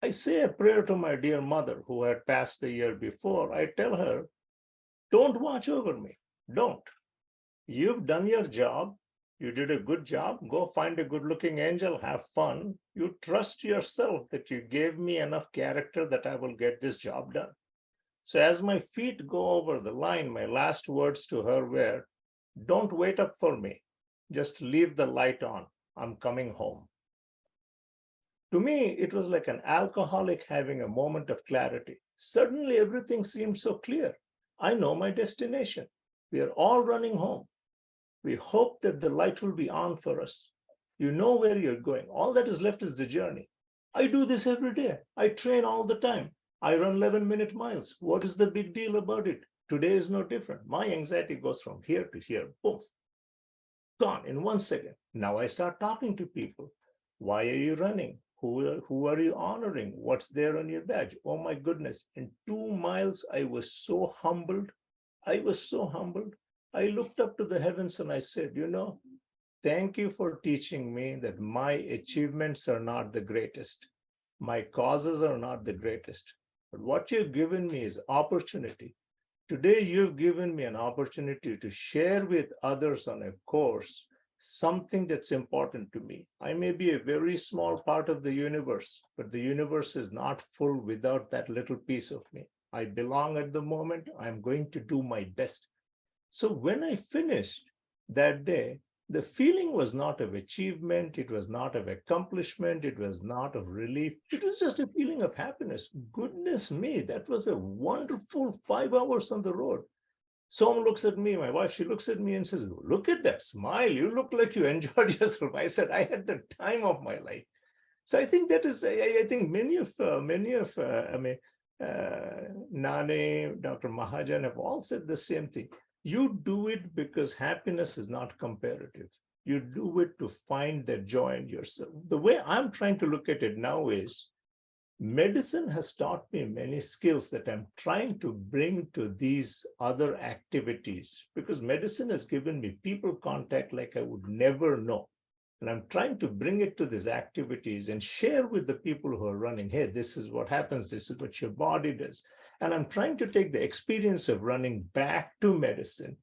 I say a prayer to my dear mother who had passed the year before. I tell her, don't watch over me. Don't. You've done your job. You did a good job. Go find a good looking angel, have fun. You trust yourself that you gave me enough character that I will get this job done. So as my feet go over the line, my last words to her were, don't wait up for me. Just leave the light on. I'm coming home. To me, it was like an alcoholic having a moment of clarity. Suddenly, everything seemed so clear. I know my destination. We are all running home. We hope that the light will be on for us. You know where you're going. All that is left is the journey. I do this every day. I train all the time. I run 11-minute miles. What is the big deal about it? Today is no different. My anxiety goes from here to here. Boom. Gone in 1 second. Now I start talking to people. Why are you running? Who are you honoring? What's there on your badge? Oh my goodness. In 2 miles, I was so humbled. I was so humbled. I looked up to the heavens and I said, you know, thank you for teaching me that my achievements are not the greatest. My causes are not the greatest. But what you've given me is opportunity. Today, you've given me an opportunity to share with others on a course something that's important to me. I may be a very small part of the universe, but the universe is not full without that little piece of me. I belong at the moment. I'm going to do my best. So when I finished that day, the feeling was not of achievement. It was not of accomplishment. It was not of relief. It was just a feeling of happiness. Goodness me, that was a wonderful 5 hours on the road. Someone looks at me, my wife, she looks at me and says, look at that smile. You look like you enjoyed yourself. I said, I had the time of my life. So I think that is, I think many of Nane, Dr. Mahajan have all said the same thing. You do it because happiness is not comparative. You do it to find that joy in yourself. The way I'm trying to look at it now is, medicine has taught me many skills that I'm trying to bring to these other activities, because medicine has given me people contact like I would never know. And I'm trying to bring it to these activities and share with the people who are running, hey, this is what happens, this is what your body does. And I'm trying to take the experience of running back to medicine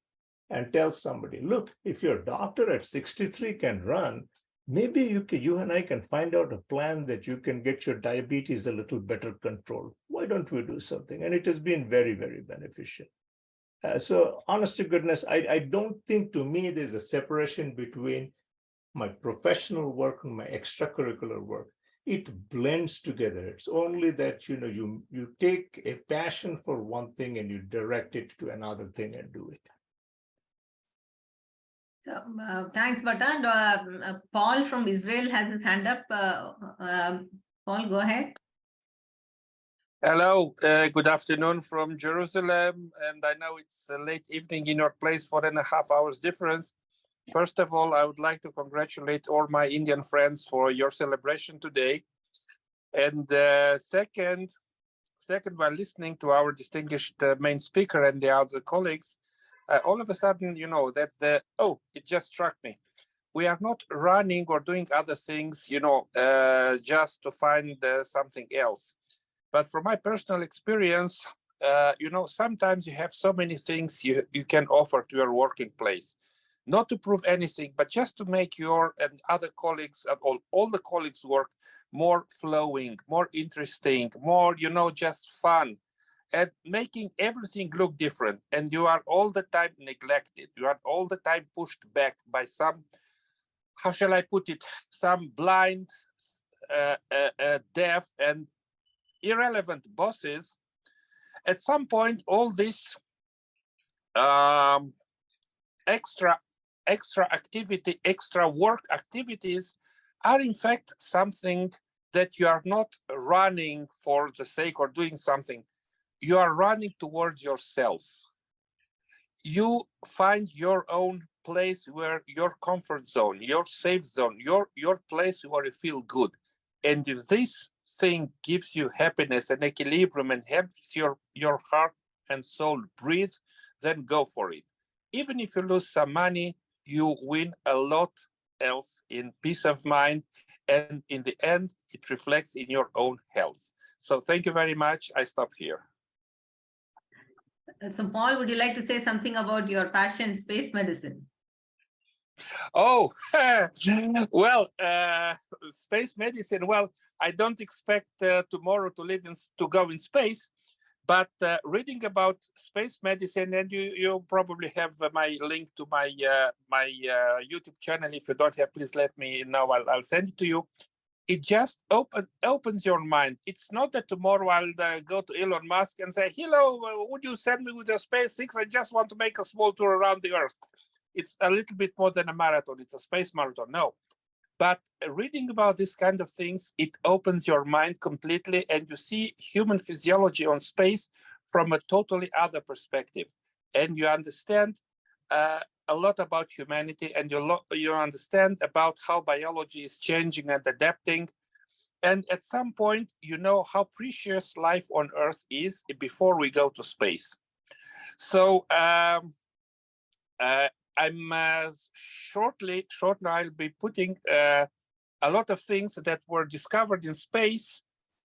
and tell somebody, look, if your doctor at 63 can run, maybe you and I can find out a plan that you can get your diabetes a little better controlled. Why don't we do something? And it has been very, very beneficial. So honest to goodness, I don't think, to me, there's a separation between my professional work and my extracurricular work. It blends together. It's only that, you know, you take a passion for one thing and you direct it to another thing and do it. So, thanks, Batan. Paul from Israel has his hand up. Paul, go ahead. Hello, good afternoon from Jerusalem. And I know it's a late evening in your place, 4.5 hours difference. First of all, I would like to congratulate all my Indian friends for your celebration today. And second, while listening to our distinguished main speaker and the other colleagues, all of a sudden, you know, that it just struck me. We are not running or doing other things, you know, just to find something else. But from my personal experience, you know, sometimes you have so many things you can offer to your working place, not to prove anything, but just to make your and other colleagues and all the colleagues' work more flowing, more interesting, more, you know, just fun, and making everything look different. And you are all the time neglected. You are all the time pushed back by some, how shall I put it, some blind, deaf, and irrelevant bosses. At some point, all this extra activity, extra work activities are in fact something that you are not running for the sake of doing something. You are running towards yourself. You find your own place where your comfort zone, your safe zone, your place where you feel good. And if this thing gives you happiness and equilibrium and helps your heart and soul breathe, then go for it. Even if you lose some money, you win a lot else in peace of mind. And in the end, it reflects in your own health. So thank you very much. I stop here. So, Paul, would you like to say something about your passion, space medicine? Oh, well, space medicine. Well, I don't expect tomorrow to go in space, but reading about space medicine, and you probably have my link to my YouTube channel. If you don't have, please let me know. I'll send it to you. It just opens your mind. It's not that tomorrow I'll go to Elon Musk and say, hello, would you send me with your SpaceX? I just want to make a small tour around the Earth. It's a little bit more than a marathon. It's a space marathon. No. But reading about this kind of things, it opens your mind completely, and you see human physiology on space from a totally other perspective. And you understand a lot about humanity, and you understand about how biology is changing and adapting. And at some point, you know how precious life on Earth is before we go to space. So I'm shortly I'll be putting a lot of things that were discovered in space,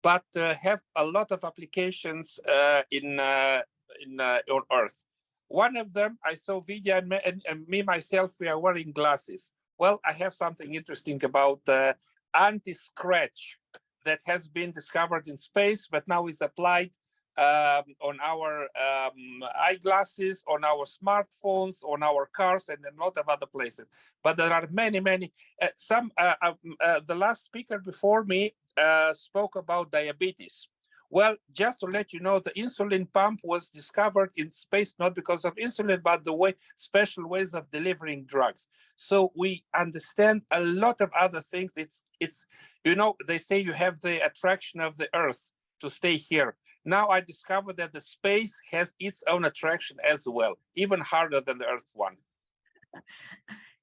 but have a lot of applications on Earth. One of them, I saw Vidya and me myself, we are wearing glasses. Well, I have something interesting about anti-scratch that has been discovered in space, but now is applied on our eyeglasses, on our smartphones, on our cars, and a lot of other places. But there are many. The last speaker before me spoke about diabetes. Well, just to let you know, the insulin pump was discovered in space, not because of insulin, but the special ways of delivering drugs. So we understand a lot of other things. It's you know, they say you have the attraction of the Earth to stay here. Now I discovered that the space has its own attraction as well, even harder than the Earth one.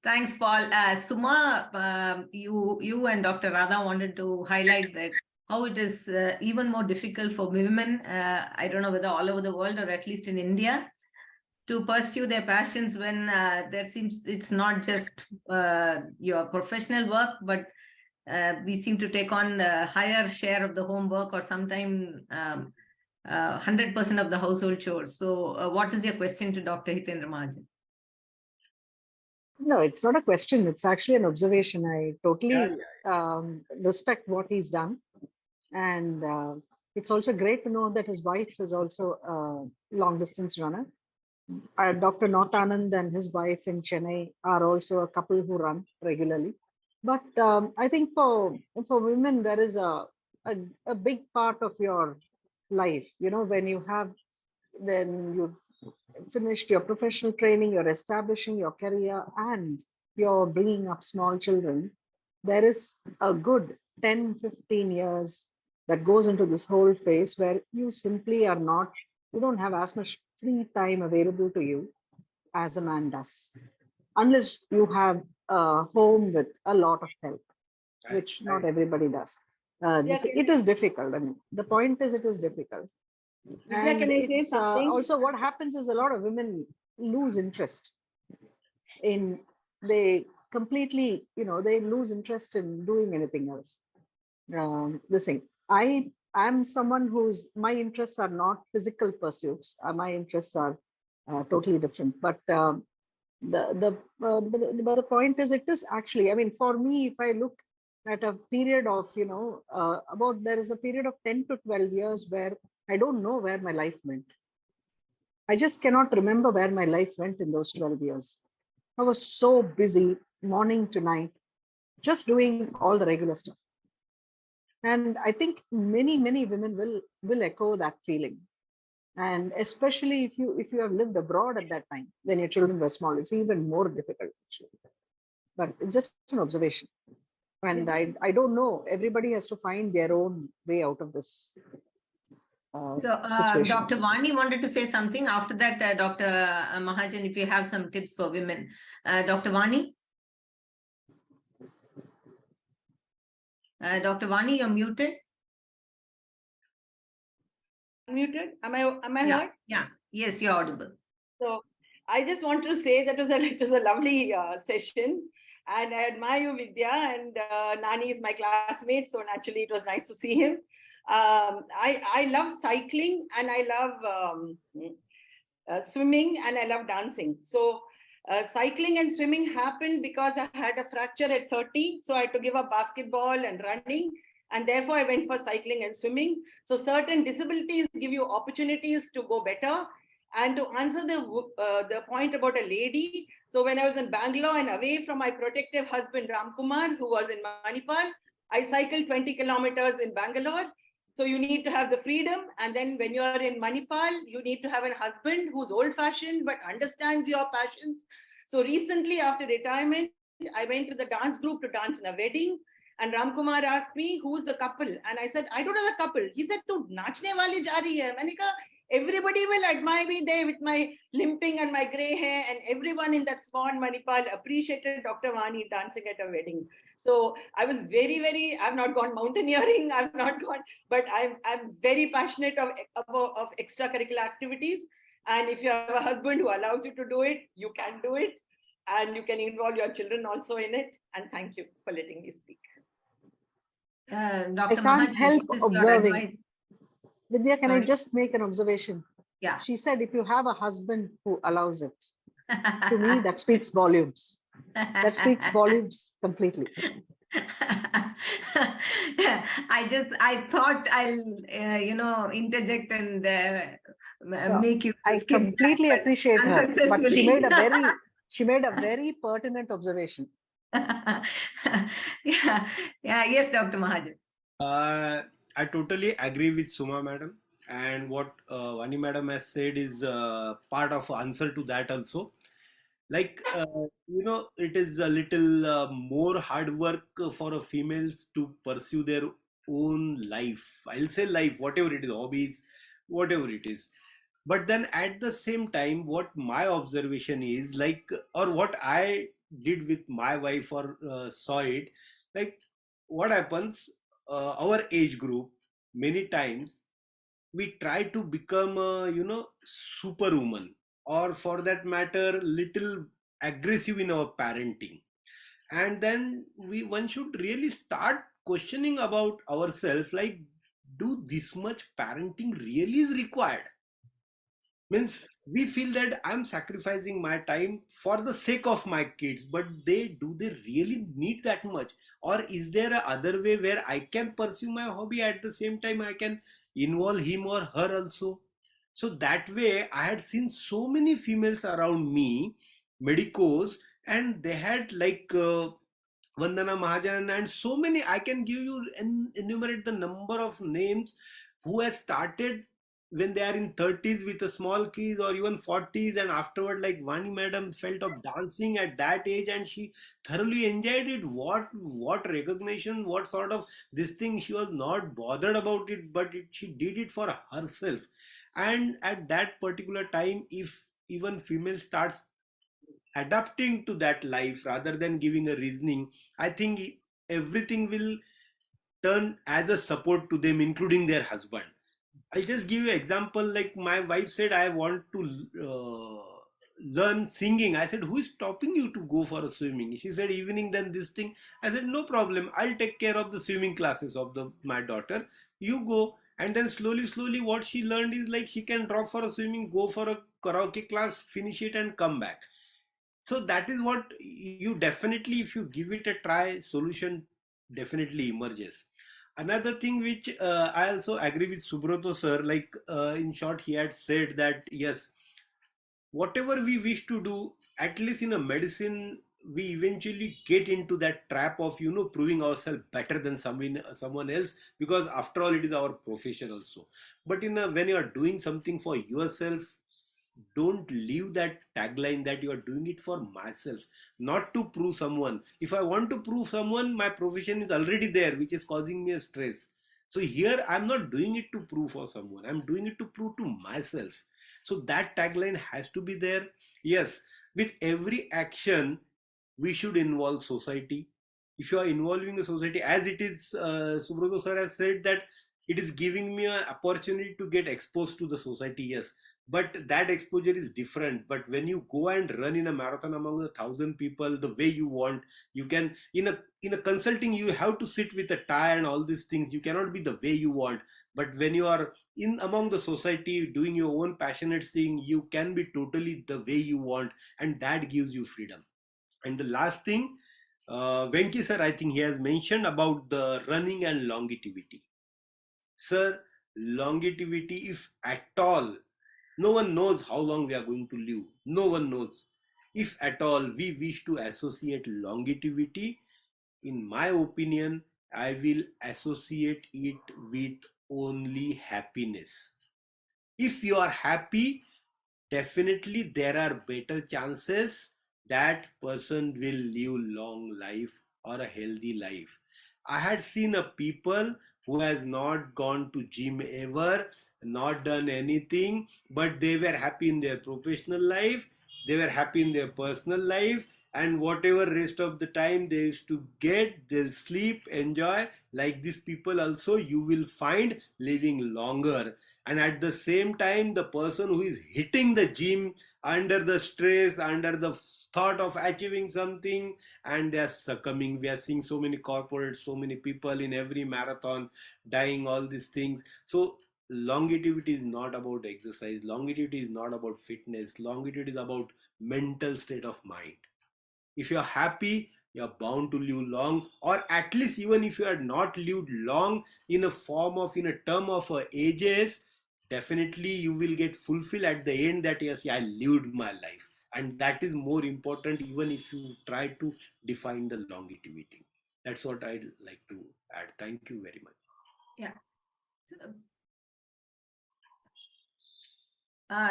Thanks, Paul. Suma, you and Dr. Radha wanted to highlight that how it is even more difficult for women, I don't know whether all over the world or at least in India, to pursue their passions when it's not just your professional work, but we seem to take on a higher share of the homework or sometimes 100% of the household chores. So what is your question to Dr. Hitendra Mahajan? No, it's not a question. It's actually an observation. I totally respect what he's done. And it's also great to know that his wife is also a long distance runner. Dr. North Anand and his wife in Chennai are also a couple who run regularly. But I think for women, there is a big part of your life, you know, when you finished your professional training, you're establishing your career, and you're bringing up small children, there is a good 10, 15 years that goes into this whole phase where you simply are not, you don't have as much free time available to you as a man does, unless you have a home with a lot of help, which not everybody does. It is difficult. I mean, the point is, it is difficult. Vidya, And can I say it's something? also what happens is a lot of women lose interest in, they completely, they lose interest in doing anything else. This thing, I'm someone whose, my interests are not physical pursuits. My interests are totally different. But but the point is, it is actually, I mean, for me, if I look at a period of, about, there is a period of 10 to 12 years where I don't know where my life went. I just cannot remember where my life went in those 12 years. I was so busy morning to night, just doing all the regular stuff. And I think many women will echo that feeling. And especially if you have lived abroad at that time when your children were small, it's even more difficult actually. But it's just an observation. And I don't know. Everybody has to find their own way out of this situation. Dr. Vani wanted to say something. After that, Dr. Mahajan, if you have some tips for women. Dr. Vani? Dr. Vani, you're muted. Unmuted? Am I Yeah, heard? yeah. Yes, you're audible. So I just want to say that it was a lovely session, and I admire you, Vidya, and Nani is my classmate, so naturally it was nice to see him. I love cycling, and I love swimming, and I love dancing. So cycling and swimming happened because I had a fracture at 30, so I had to give up basketball and running. And therefore, I went for cycling and swimming. So certain disabilities give you opportunities to go better. And to answer the point about a lady, so when I was in Bangalore and away from my protective husband, Ramkumar, who was in Manipal, I cycled 20 kilometers in Bangalore. So you need to have the freedom. And then when you're in Manipal, you need to have a husband who's old-fashioned but understands your passions. So recently, after retirement, I went to the dance group to dance in a wedding. And Ramkumar asked me, who's the couple? And I said, I don't know the couple. He said, tu naachne wali ja rahi hai. Maine kaha, everybody will admire me there with my limping and my gray hair. And everyone in that small Manipal appreciated Dr. Vani dancing at a wedding. So I was very, I've not gone mountaineering, I've not gone, but I'm very passionate of extracurricular activities. And if you have a husband who allows you to do it, you can do it. And you can involve your children also in it. And thank you for letting me speak. Dr. I can't Mahajan, help what is your observing. advice? Vidya, can I Sorry? just make an observation? Yeah. She said, if you have a husband who allows it, to me, that speaks volumes. That speaks volumes completely. I thought I'll, interject and make you I skip completely that, appreciate her, but unsuccessfully. she made a very pertinent observation. Yeah. Yes, Dr. Mahajan. I totally agree with Suma madam, and what Vani madam has said is part of answer to that also. Like it is a little more hard work for females to pursue their own life. I'll say life, whatever it is, hobbies, whatever it is. But then at the same time, what my observation is like, or what I did with my wife or saw it, like what happens, our age group, many times we try to become superwoman, or for that matter little aggressive in our parenting. And then one should really start questioning about ourselves, like, do this much parenting really is required? Means we feel that I'm sacrificing my time for the sake of my kids, but they really need that much? Or is there a other way where I can pursue my hobby at the same time I can involve him or her also? So that way I had seen so many females around me, medicos, and they had like Vandana Mahajan and so many. I can give you and enumerate the number of names who has started when they are in 30s with a small kids or even 40s, and afterward, like Vani madam felt of dancing at that age and she thoroughly enjoyed it. What recognition, what sort of this thing, she was not bothered about it, but she did it for herself. And at that particular time, if even female starts adapting to that life rather than giving a reasoning, I think everything will turn as a support to them, including their husband. I'll just give you an example. Like my wife said, I want to learn singing. I said, who is stopping you to go for a swimming? She said, evening, then this thing. I said, no problem. I'll take care of the swimming classes of my daughter. You go. And then slowly, what she learned is like she can drop for a swimming, go for a karaoke class, finish it, and come back. So that is what you definitely, if you give it a try, solution definitely emerges. Another thing which I also agree with Subroto sir, like in short, he had said that yes, whatever we wish to do, at least in a medicine, we eventually get into that trap of proving ourselves better than someone else, because after all, it is our profession also. But when you are doing something for yourself, don't leave that tagline that you are doing it for myself, not to prove someone. If I want to prove someone, my profession is already there, which is causing me a stress. So here I'm not doing it to prove for someone, I'm doing it to prove to myself. So that tagline has to be there. Yes, with every action we should involve society. If you are involving the society, as it is, Subroto sir has said that it is giving me an opportunity to get exposed to the society. Yes, but that exposure is different. But when you go and run in a marathon among 1,000 people the way you want, you can, in a consulting, you have to sit with a tie and all these things, you cannot be the way you want. But when you are in among the society doing your own passionate thing, you can be totally the way you want, and that gives you freedom. And the last thing, Venki sir, I think he has mentioned about the running and longevity. Sir, longevity, if at all, no one knows how long we are going to live. No one knows. If at all we wish to associate longevity, in my opinion, I will associate it with only happiness. If you are happy, definitely there are better chances that person will live long life or a healthy life. I had seen a people who has not gone to gym ever, not done anything, but they were happy in their professional life, they were happy in their personal life, and whatever rest of the time they used to get, they'll sleep, enjoy. Like these people also you will find living longer. And at the same time, the person who is hitting the gym under the stress, under the thought of achieving something, and they are succumbing. We are seeing so many corporates, so many people in every marathon dying, all these things. So longevity is not about exercise, longevity is not about fitness, longevity is about mental state of mind. If you're happy, you're bound to live long, or at least even if you are not lived long, in a form of, in a term of ages, definitely you will get fulfilled at the end that yes, I lived my life. And that is more important, even if you try to define the longevity. That's what I'd like to add. Thank you very much. Yeah.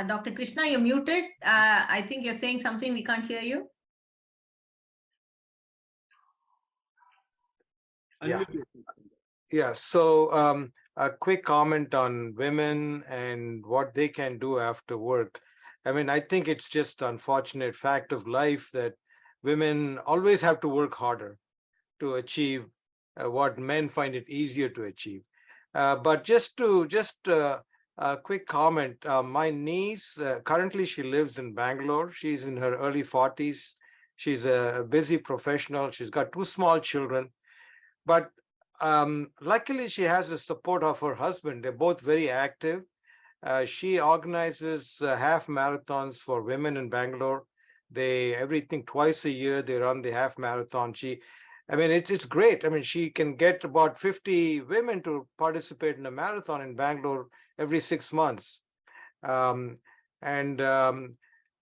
Dr. Krishna, you're muted. I think you're saying something, we can't hear you. Yeah. So a quick comment on women and what they can do after work. I mean, I think it's just the unfortunate fact of life that women always have to work harder to achieve what men find it easier to achieve. But just a quick comment. My niece, currently she lives in Bangalore. She's in her early 40s. She's a busy professional. She's got 2 small children. But luckily, she has the support of her husband. They're both very active. She organizes half marathons for women in Bangalore. They, everything, twice a year, they run the half marathon. I mean, it's great. I mean, she can get about 50 women to participate in a marathon in Bangalore every 6 months. And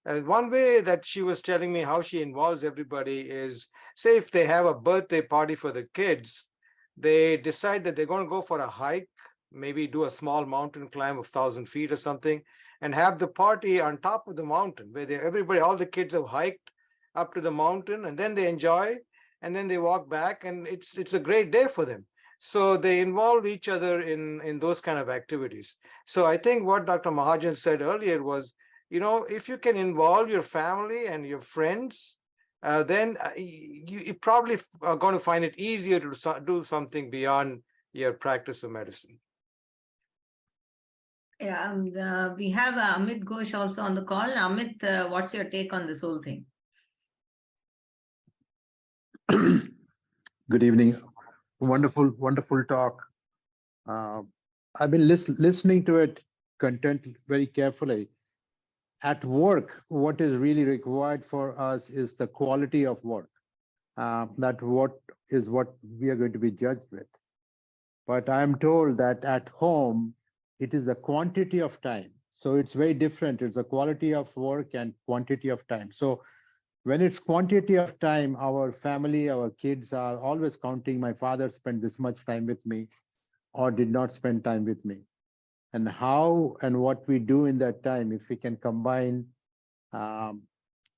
one way that she was telling me how she involves everybody is, say, if they have a birthday party for the kids, they decide that they're going to go for a hike maybe do a small mountain climb of 1,000 feet or something, and have the party on top of the mountain where everybody, all the kids have hiked up to the mountain, and then they enjoy, and then they walk back, and it's a great day for them. So they involve each other in those kind of activities. So I think what Dr. Mahajan said earlier was, if you can involve your family and your friends, then you probably are going to find it easier to do something beyond your practice of medicine. Yeah, we have Amit Ghosh also on the call. Amit, what's your take on this whole thing? Good evening. Wonderful, wonderful talk. I've been listening to it content very carefully. At work, what is really required for us is the quality of work. That what we are going to be judged with. But I'm told that at home, it is the quantity of time. So it's very different. It's the quality of work and quantity of time. So when it's quantity of time, our family, our kids are always counting, my father spent this much time with me or did not spend time with me. And how and what we do in that time, if we can combine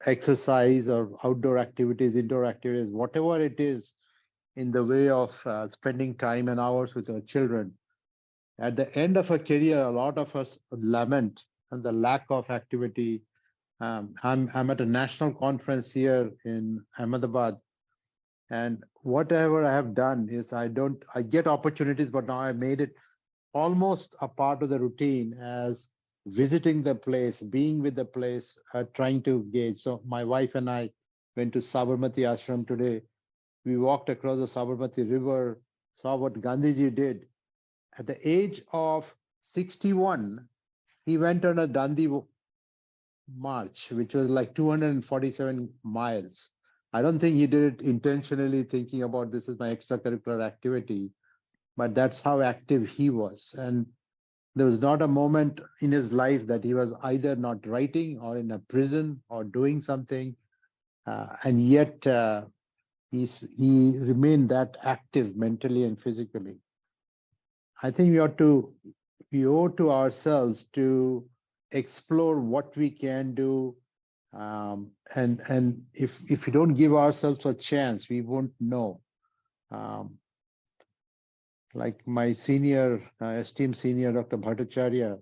exercise or outdoor activities, indoor activities, whatever it is in the way of spending time and hours with our children. At the end of a career, a lot of us lament and the lack of activity. I'm at a national conference here in Ahmedabad, and whatever I have done is I get opportunities, but now I made it almost a part of the routine as visiting the place, being with the place, trying to gauge. So my wife and I went to Sabarmati Ashram today. We walked across the Sabarmati River, saw what Gandhiji did. At the age of 61, he went on a Dandi march, which was like 247 miles. I don't think he did it intentionally thinking about this is my extracurricular activity, but that's how active he was. And there was not a moment in his life that he was either not writing or in a prison or doing something. And yet he remained that active mentally and physically. I think we owe to ourselves to explore what we can do, and if we don't give ourselves a chance, we won't know. Like my senior, esteemed senior, Dr. Bhattacharya,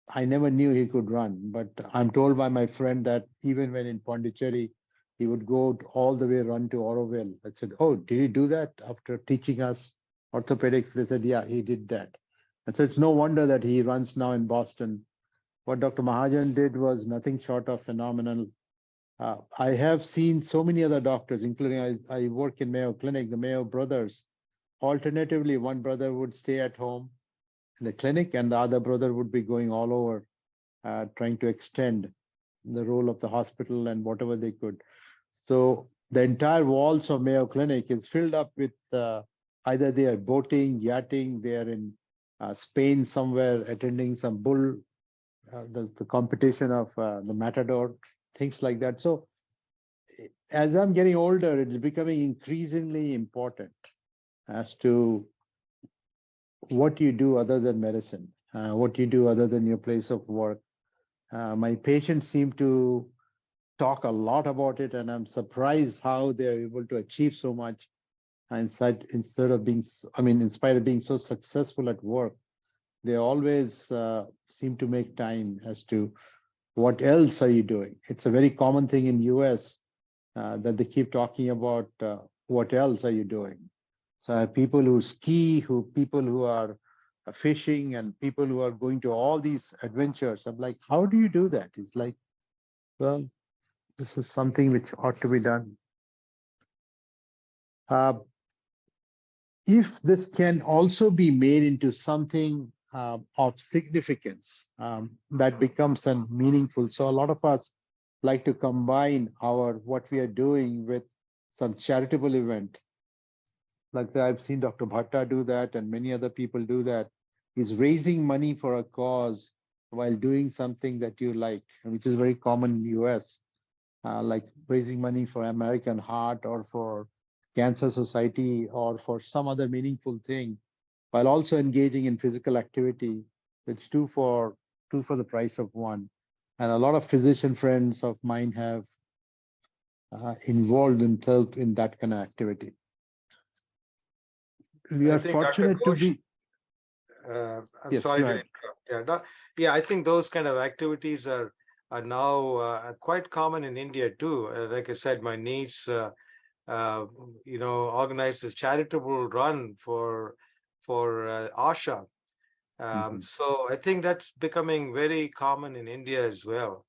I never knew he could run, but I'm told by my friend that even when in Pondicherry, he would go all the way run to Oroville. I said, "Oh, did he do that after teaching us orthopedics?" They said, "Yeah, he did that." And so it's no wonder that he runs now in Boston. What Dr. Mahajan did was nothing short of phenomenal. I have seen so many other doctors, including I work in Mayo Clinic, the Mayo brothers. Alternatively, one brother would stay at home in the clinic, and the other brother would be going all over, trying to extend the role of the hospital and whatever they could. So the entire walls of Mayo Clinic is filled up with either they are boating, yachting, they are in Spain somewhere attending some bull, the competition of the Matador, things like that. So as I'm getting older, it's becoming increasingly important as to what you do other than medicine, what you do other than your place of work. My patients seem to talk a lot about it, and I'm surprised how they're able to achieve so much instead of being, in spite of being so successful at work. They always seem to make time as to what else are you doing. It's a very common thing in US that they keep talking about what else are you doing. So I have people who ski, people who are fishing, and people who are going to all these adventures. I'm like, how do you do that? It's like, well, this is something which ought to be done. If this can also be made into something of significance, that becomes meaningful. So a lot of us like to combine what we are doing with some charitable event. Like I've seen Dr. Bhatta do that, and many other people do that. Is raising money for a cause while doing something that you like, which is very common in the US, like raising money for American Heart or for Cancer Society or for some other meaningful thing, while also engaging in physical activity. It's two for the price of one. And a lot of physician friends of mine have involved themselves in that kind of activity. We are fortunate to be. I'm Yes, sorry go to ahead. interrupt. Yeah, I think those kind of activities are now quite common in India too. Like I said, my niece, organized this charitable run for ASHA. So I think that's becoming very common in India as well.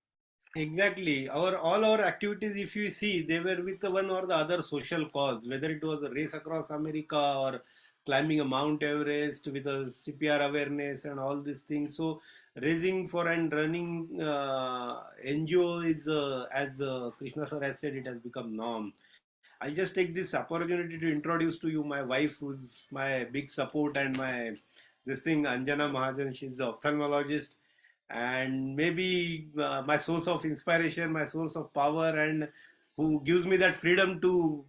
Exactly. All our activities, if you see, they were with one or the other social cause, whether it was a race across America or climbing a Mount Everest with a CPR awareness and all these things. So raising for and running NGO is, as Krishna sir has said, it has become norm. I'll just take this opportunity to introduce to you my wife, who's my big support, and this thing, Anjana Mahajan. She's an ophthalmologist and maybe my source of inspiration, my source of power, and who gives me that freedom to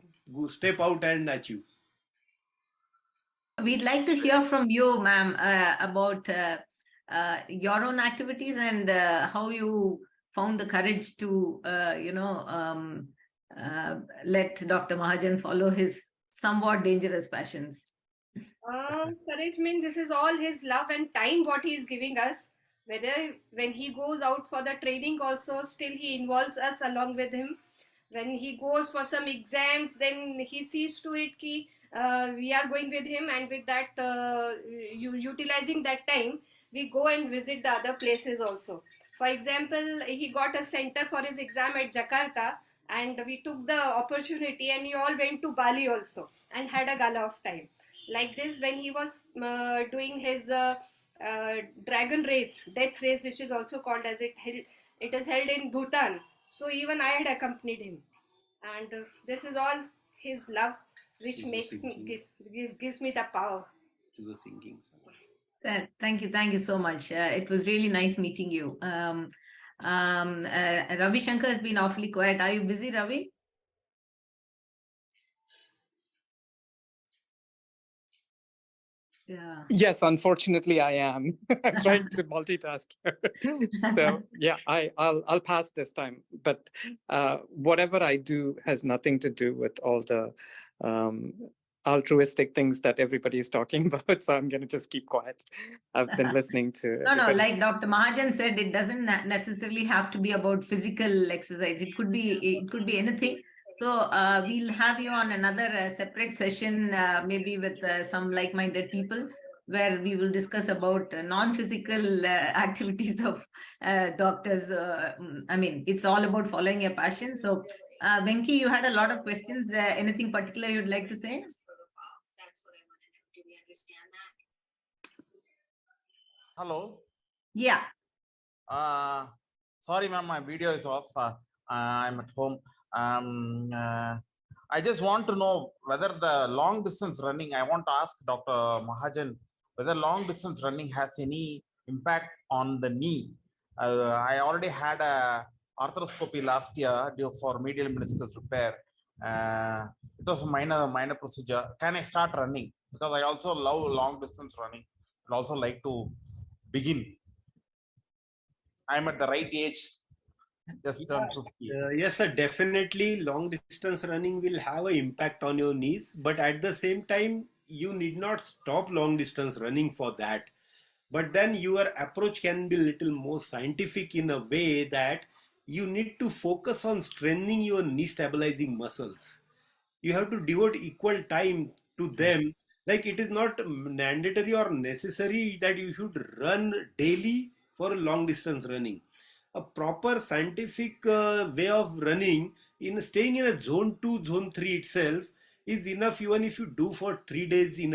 step out and achieve. We'd like to hear from you, ma'am, about your own activities and how you found the courage to, let Dr. Mahajan follow his somewhat dangerous passions. Courage means this is all his love and time what he is giving us. Whether when he goes out for the training also, still he involves us along with him. When he goes for some exams, then he sees to it ki we are going with him, and with that utilizing that time, we go and visit the other places also. For example, he got a center for his exam at Jakarta, and we took the opportunity and we all went to Bali also and had a gala of time. Like this, when he was doing his dragon race, death race, which is also called as it is held in Bhutan. So even I had accompanied him, and this is all his love, which makes me gives me the power. To the singing. Thank you so much. It was really nice meeting you. Ravi Shankar has been awfully quiet. Are you busy, Ravi? Yeah. Yes, unfortunately, I am. I'm trying to multitask. So yeah, I'll pass this time. But whatever I do has nothing to do with all the altruistic things that everybody is talking about. So I'm going to just keep quiet. I've been listening to. No, like Dr. Mahajan said, it doesn't necessarily have to be about physical exercise. It could be anything. So we'll have you on another separate session, maybe with some like-minded people, where we will discuss about non-physical activities of doctors. I mean, it's all about following your passion. So, Venki, you had a lot of questions. Anything particular you'd like to say? Hello. Yeah. Sorry, ma'am, my video is off. I'm at home. I just want to know whether the long distance running, I want to ask Dr. Mahajan, whether long distance running has any impact on the knee. I already had a arthroscopy last year for medial meniscus repair. It was a minor procedure. Can I start running? Because I also love long distance running and also like to begin. I'm at the right age. Just turned 50. Yes, sir. Definitely, long distance running will have an impact on your knees, but at the same time, you need not stop long distance running for that. But then your approach can be a little more scientific in a way that you need to focus on strengthening your knee stabilizing muscles. You have to devote equal time to them. Like, it is not mandatory or necessary that you should run daily for long distance running. A proper scientific way of running, in staying in a zone 2, zone 3 itself is enough, even if you do for 3 days in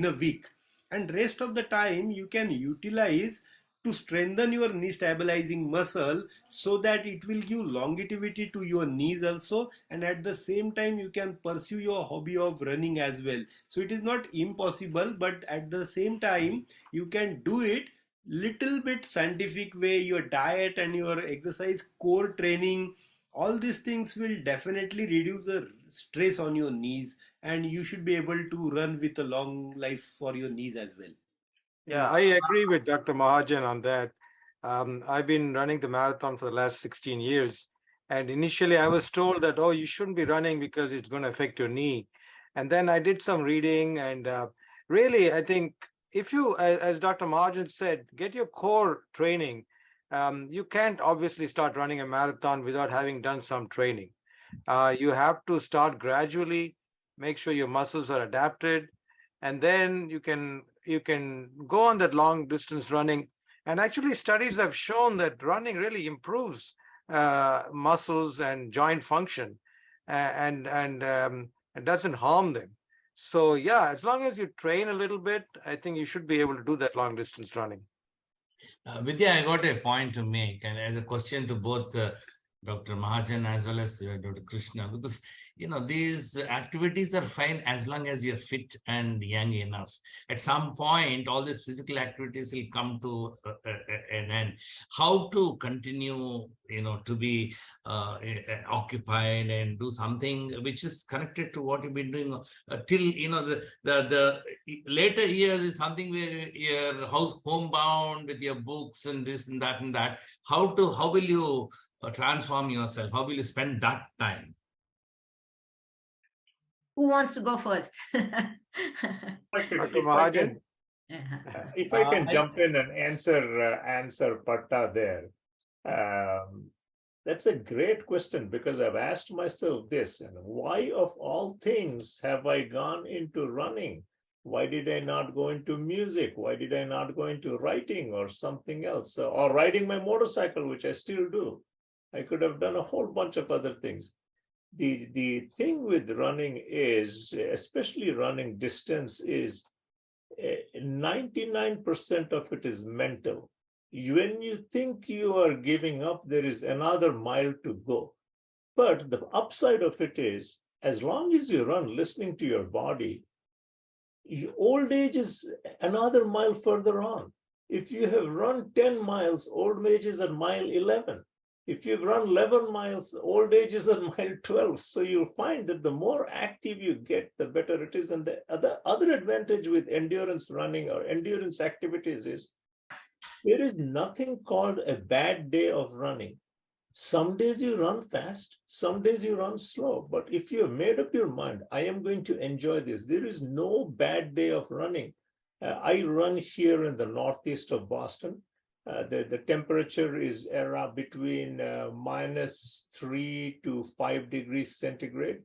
a week, and rest of the time you can utilize to strengthen your knee stabilizing muscle, so that it will give longevity to your knees also, and at the same time you can pursue your hobby of running as well. So it is not impossible, but at the same time you can do it little bit scientific way. Your diet and your exercise core training all these things will definitely reduce the stress on your knees, and you should be able to run with a long life for your knees as well. Yeah, I agree with Dr. Mahajan on that. I've been running the marathon for the last 16 years. And initially I was told that, oh, you shouldn't be running because it's going to affect your knee. And then I did some reading, and really, I think if you, as Dr. Mahajan said, get your core training, you can't obviously start running a marathon without having done some training. You have to start gradually, make sure your muscles are adapted, and then you can go on that long distance running. And actually, studies have shown that running really improves muscles and joint function, and it doesn't harm them. So yeah, as long as you train a little bit, I think you should be able to do that long distance running. Vidya, I got a point to make, and as a question to both Dr. Mahajan as well as Dr. Krishna, because these activities are fine as long as you're fit and young enough. At some point, all these physical activities will come to an end. How to continue, to be occupied and do something which is connected to what you've been doing till the later years is something where you're homebound with your books and this and that and that. How will you transform yourself? How will you spend that time? Who wants to go first? Dr. Mahajan? If I can jump in and answer Patta there. That's a great question, because I've asked myself this, and why of all things have I gone into running? Why did I not go into music? Why did I not go into writing or something else? Or riding my motorcycle, which I still do. I could have done a whole bunch of other things. The thing with running is, especially running distance, is 99% of it is mental. When you think you are giving up, there is another mile to go. But the upside of it is, as long as you run listening to your body, old age is another mile further on. If you have run 10 miles, old age is at mile 11. If you've run 11 miles, old age is at mile 12. So you'll find that the more active you get, the better it is. And the other advantage with endurance running or endurance activities is there is nothing called a bad day of running. Some days you run fast, some days you run slow. But if you have made up your mind, I am going to enjoy this, there is no bad day of running. I run here in the northeast of Boston. The temperature is around between -3 to 5 degrees centigrade.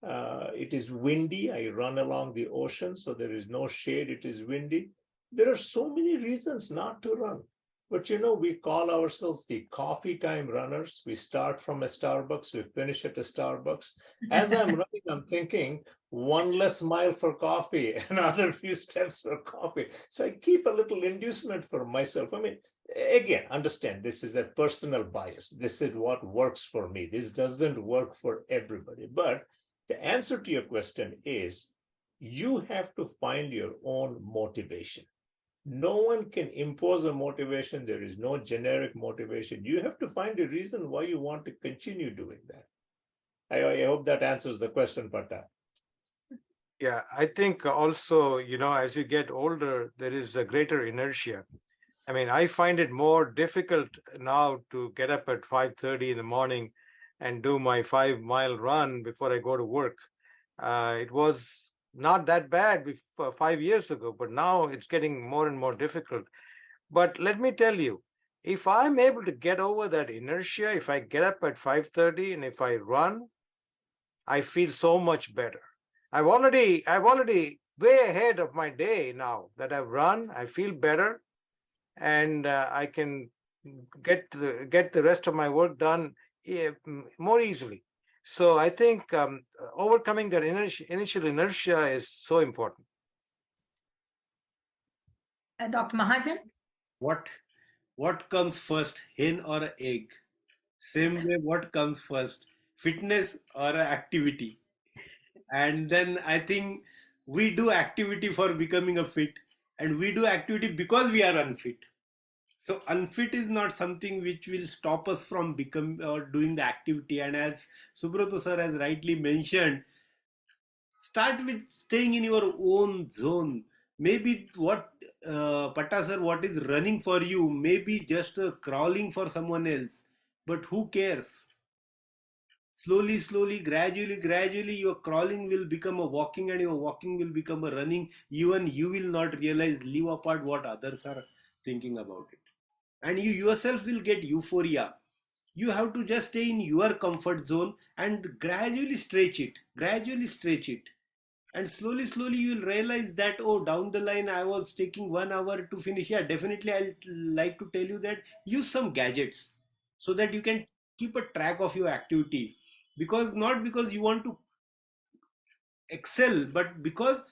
It is windy. I run along the ocean, so there is no shade. It is windy. There are so many reasons not to run. But we call ourselves the coffee time runners. We start from a Starbucks, we finish at a Starbucks. As I'm running, I'm thinking, one less mile for coffee, another few steps for coffee. So I keep a little inducement for myself. I mean, again, understand, this is a personal bias. This is what works for me. This doesn't work for everybody. But the answer to your question is, you have to find your own motivation. No one can impose a motivation. There is no generic motivation. You have to find a reason why you want to continue doing that. I hope that answers the question, Patta. Yeah, I think also, as you get older, there is a greater inertia. I mean, I find it more difficult now to get up at 5:30 in the morning and do my 5-mile run before I go to work. It was not that bad 5 years ago, but now it's getting more and more difficult. But let me tell you, if I'm able to get over that inertia, if I get up at 5:30 and if I run, I feel so much better. I've already way ahead of my day now that I've run. I feel better, and I can get the rest of my work done more easily. So I think overcoming that initial inertia is so important. Dr. Mahajan? What comes first, hen or egg? Same way, what comes first, fitness or activity? And then I think we do activity for becoming a fit, and we do activity because we are unfit. So unfit is not something which will stop us from becoming or doing the activity. And as Subroto sir has rightly mentioned, start with staying in your own zone. Maybe what Patta sir, what is running for you, maybe just crawling for someone else. But who cares? Slowly, slowly, gradually, your crawling will become a walking, and your walking will become a running. Even you will not realize, leave apart what others are thinking about it. And you yourself will get euphoria. You have to just stay in your comfort zone and gradually stretch it. And slowly, slowly, you will realize that, oh, down the line, I was taking 1 hour to finish. Yeah, definitely, I'll like to tell you that use some gadgets so that you can keep a track of your activity, because not because you want to excel, but because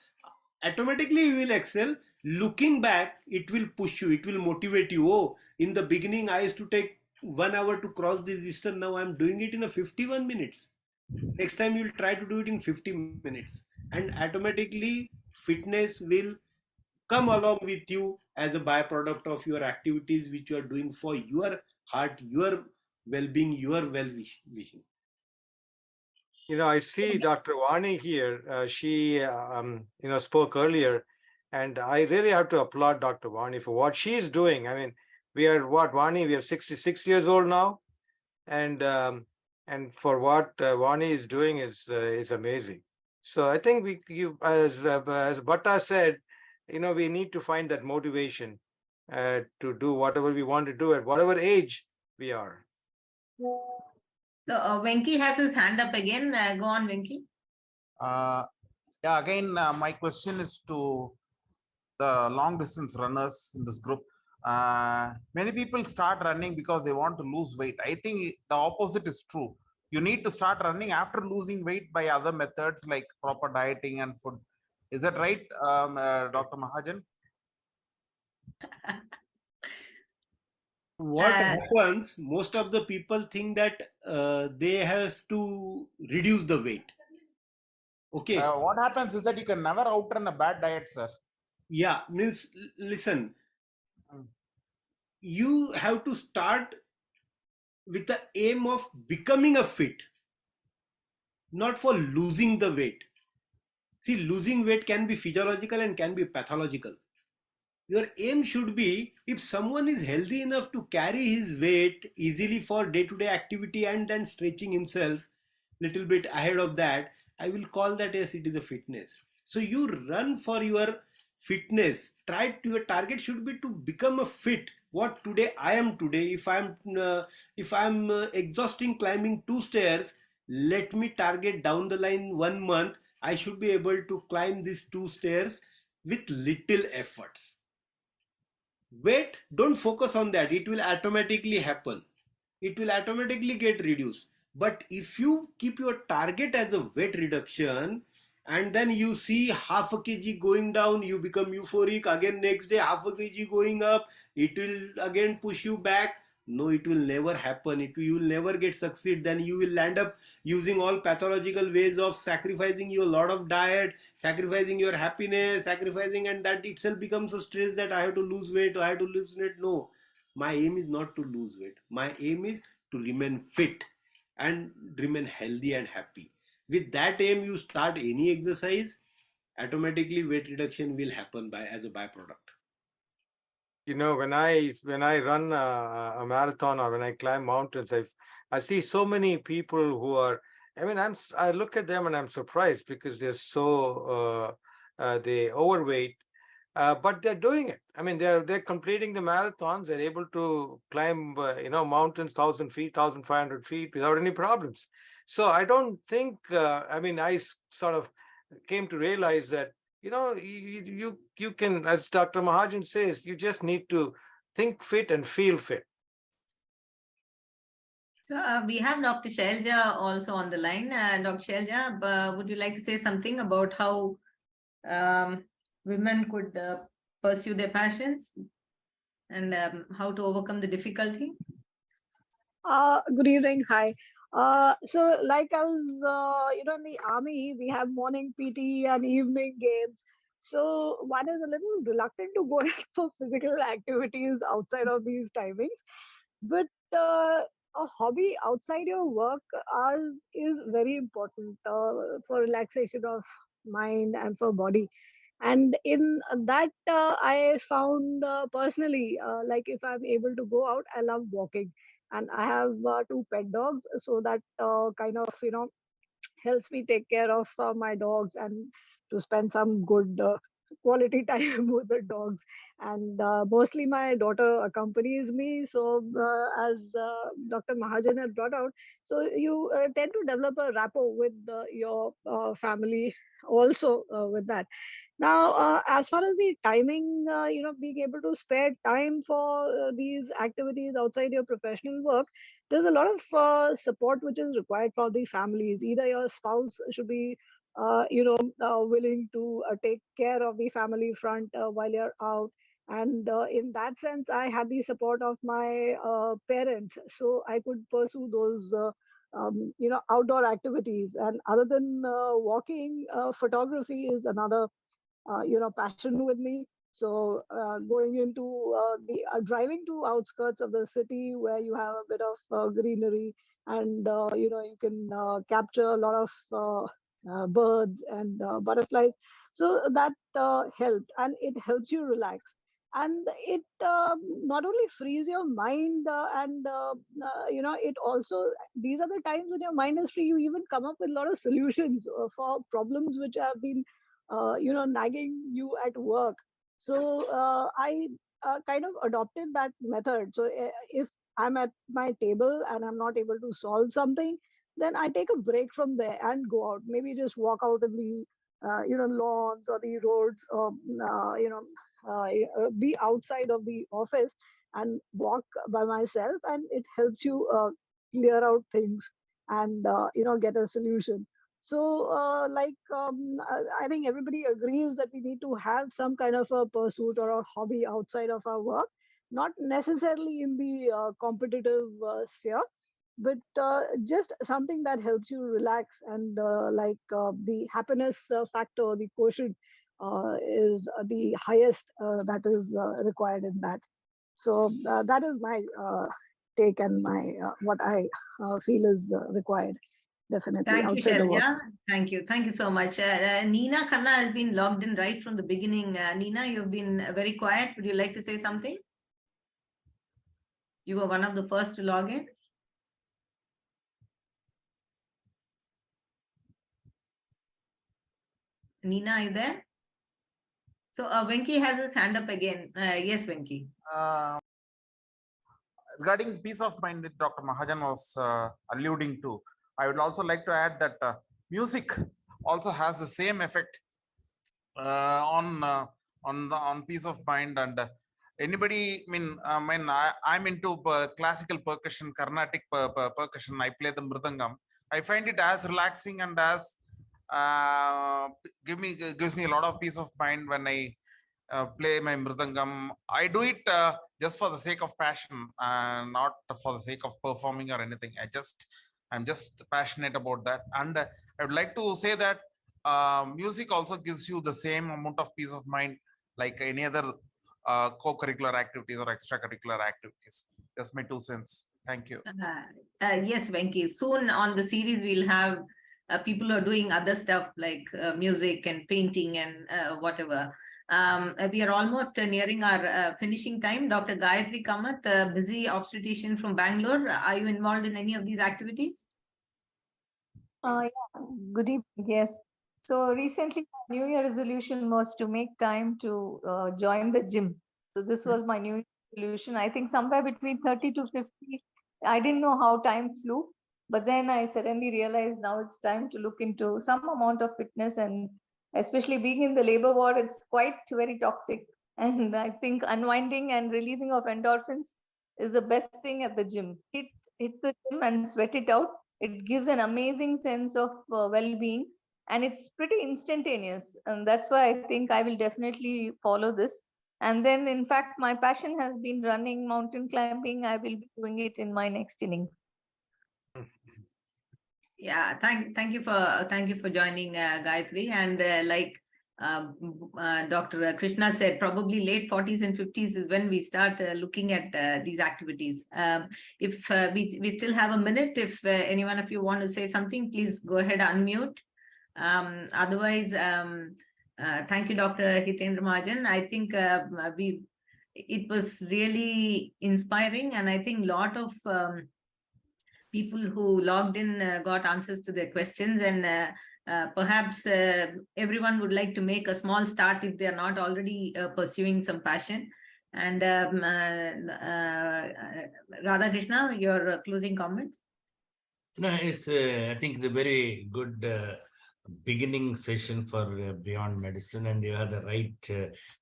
automatically you will excel. Looking back, it will push you, it will motivate you. Oh, in the beginning I used to take 1 hour to cross this distance, now I'm doing it in a 51 minutes. Next time you'll try to do it in 50 minutes, and automatically fitness will come along with you as a byproduct of your activities which you are doing for your heart, your well-being, your well-wishing. I see Dr. Vani here. She, spoke earlier, and I really have to applaud Dr. Vani for what she's doing. I mean, we are what, Vani? We are 66 years old now, and for what Vani is doing is amazing. So I think as Bhatta said, we need to find that motivation to do whatever we want to do at whatever age we are. So Venki has his hand up again. Go on, Venki. Yeah, again, my question is to the long distance runners in this group. Many people start running because they want to lose weight. I think the opposite is true. You need to start running after losing weight by other methods like proper dieting and food. Is that right, Dr. Mahajan? What happens, most of the people think that they have to reduce the weight. Okay. What happens is that you can never outrun a bad diet, sir. Yeah, means listen, you have to start with the aim of becoming a fit, not for losing the weight. See, losing weight can be physiological and can be pathological. Your aim should be, if someone is healthy enough to carry his weight easily for day-to-day activity and then stretching himself little bit ahead of that, I will call that as it is a fitness. So you run for your fitness. Your target should be to become a fit. What today I am today. If I'm exhausting climbing 2 stairs, let me target down the line 1 month. I should be able to climb these 2 stairs with little efforts. Weight, don't focus on that. It will automatically happen. It will automatically get reduced. But if you keep your target as a weight reduction, and then you see half a kg going down, you become euphoric. Again, next day, half a kg going up, it will again push you back. No, it will never happen. You will never get succeed. Then you will end up using all pathological ways of sacrificing your lot of diet, sacrificing your happiness, sacrificing, and that itself becomes a stress that I have to lose weight, I have to lose weight. No, my aim is not to lose weight. My aim is to remain fit and remain healthy and happy. With that aim, you start any exercise, automatically weight reduction will happen as a byproduct. When I run a marathon or when I climb mountains, I see so many people who are. I mean, I look at them and I'm surprised because they're so they overweight, but they're doing it. I mean, they're completing the marathons. They're able to climb mountains 1,000 feet, 1,500 feet without any problems. So I don't think. I mean, I sort of came to realize that you can, as Dr. Mahajan says, you just need to think fit and feel fit. So we have Dr. Shailja also on the line. Dr. Shailja, would you like to say something about how women could pursue their passions and how to overcome the difficulty? Good evening. Hi. So like I was, in the army, we have morning PT and evening games. So one is a little reluctant to go for physical activities outside of these timings. But a hobby outside your work hours is very important for relaxation of mind and for body. And in that, I found personally, like if I'm able to go out, I love walking. And I have two pet dogs, so that kind of, helps me take care of my dogs and to spend some good quality time with the dogs. And mostly my daughter accompanies me. So as Dr. Mahajan had brought out, so you tend to develop a rapport with your family also with that. Now, as far as the timing, being able to spare time for these activities outside your professional work, there's a lot of support which is required for the families. Either your spouse should be, willing to take care of the family front while you're out. And in that sense, I had the support of my parents, so I could pursue those. Outdoor activities. And other than walking, photography is another passion with me. So going into the driving to outskirts of the city where you have a bit of greenery, and you can capture a lot of birds and butterflies. So that helped, and it helps you relax. And it not only frees your mind, and it also, these are the times when your mind is free, you even come up with a lot of solutions for problems which have been nagging you at work. So I kind of adopted that method. So if I'm at my table and I'm not able to solve something, then I take a break from there and go out. Maybe just walk out in the lawns or the roads, or be outside of the office and walk by myself, and it helps you clear out things and get a solution. So, I think everybody agrees that we need to have some kind of a pursuit or a hobby outside of our work, not necessarily in the competitive sphere, but just something that helps you relax. And the happiness factor, the quotient, is the highest that is required in that. So that is my take, and my what I feel is required. Definitely. Thank you, Outside the work. Sharja. Thank you. Thank you so much. Nina Khanna has been logged in right from the beginning. Nina, you've been very quiet. Would you like to say something? You were one of the first to log in. Nina, are you there? So Venki has his hand up again. Yes, Venki. Regarding peace of mind that Dr. Mahajan was alluding to, I would also like to add that music also has the same effect on peace of mind. And anybody, I'm into classical percussion, Carnatic percussion. I play the mridangam. I find it as relaxing and as gives me a lot of peace of mind when I play my mridangam. I do it just for the sake of passion, not for the sake of performing or anything. I'm just passionate about that. And I would like to say that music also gives you the same amount of peace of mind like any other co-curricular activities or extracurricular activities. Just my 2 cents. Thank you. Yes, Venki. Soon on the series, we'll have people who are doing other stuff like music and painting and whatever. We are almost nearing our finishing time. Dr. Gayatri Kamath, busy obstetrician from Bangalore. Are you involved in any of these activities? Yeah. Good evening. Yes. So recently, my New Year resolution was to make time to join the gym. So this was my New Year resolution. I think somewhere between 30 to 50. I didn't know how time flew, but then I suddenly realized now it's time to look into some amount of fitness, and especially being in the labor ward, it's quite very toxic. And I think unwinding and releasing of endorphins is the best thing at the gym. Hit the gym and sweat it out. It gives an amazing sense of well-being, and it's pretty instantaneous. And that's why I think I will definitely follow this. And then, in fact, my passion has been running, mountain climbing. I will be doing it in my next innings. Yeah, thank you for joining, Gayatri. And like Dr. Krishna said, probably late 40s and 50s is when we start looking at these activities. If we still have a minute, if any one of you want to say something, please go ahead, unmute. Otherwise, thank you, Dr. Hitendra Mahajan. I think it was really inspiring, and I think a lot of people who logged in got answers to their questions, and perhaps everyone would like to make a small start if they are not already pursuing some passion. And Radhakrishna, your closing comments? No, it's I think it's a very good beginning session for Beyond Medicine, and you have the right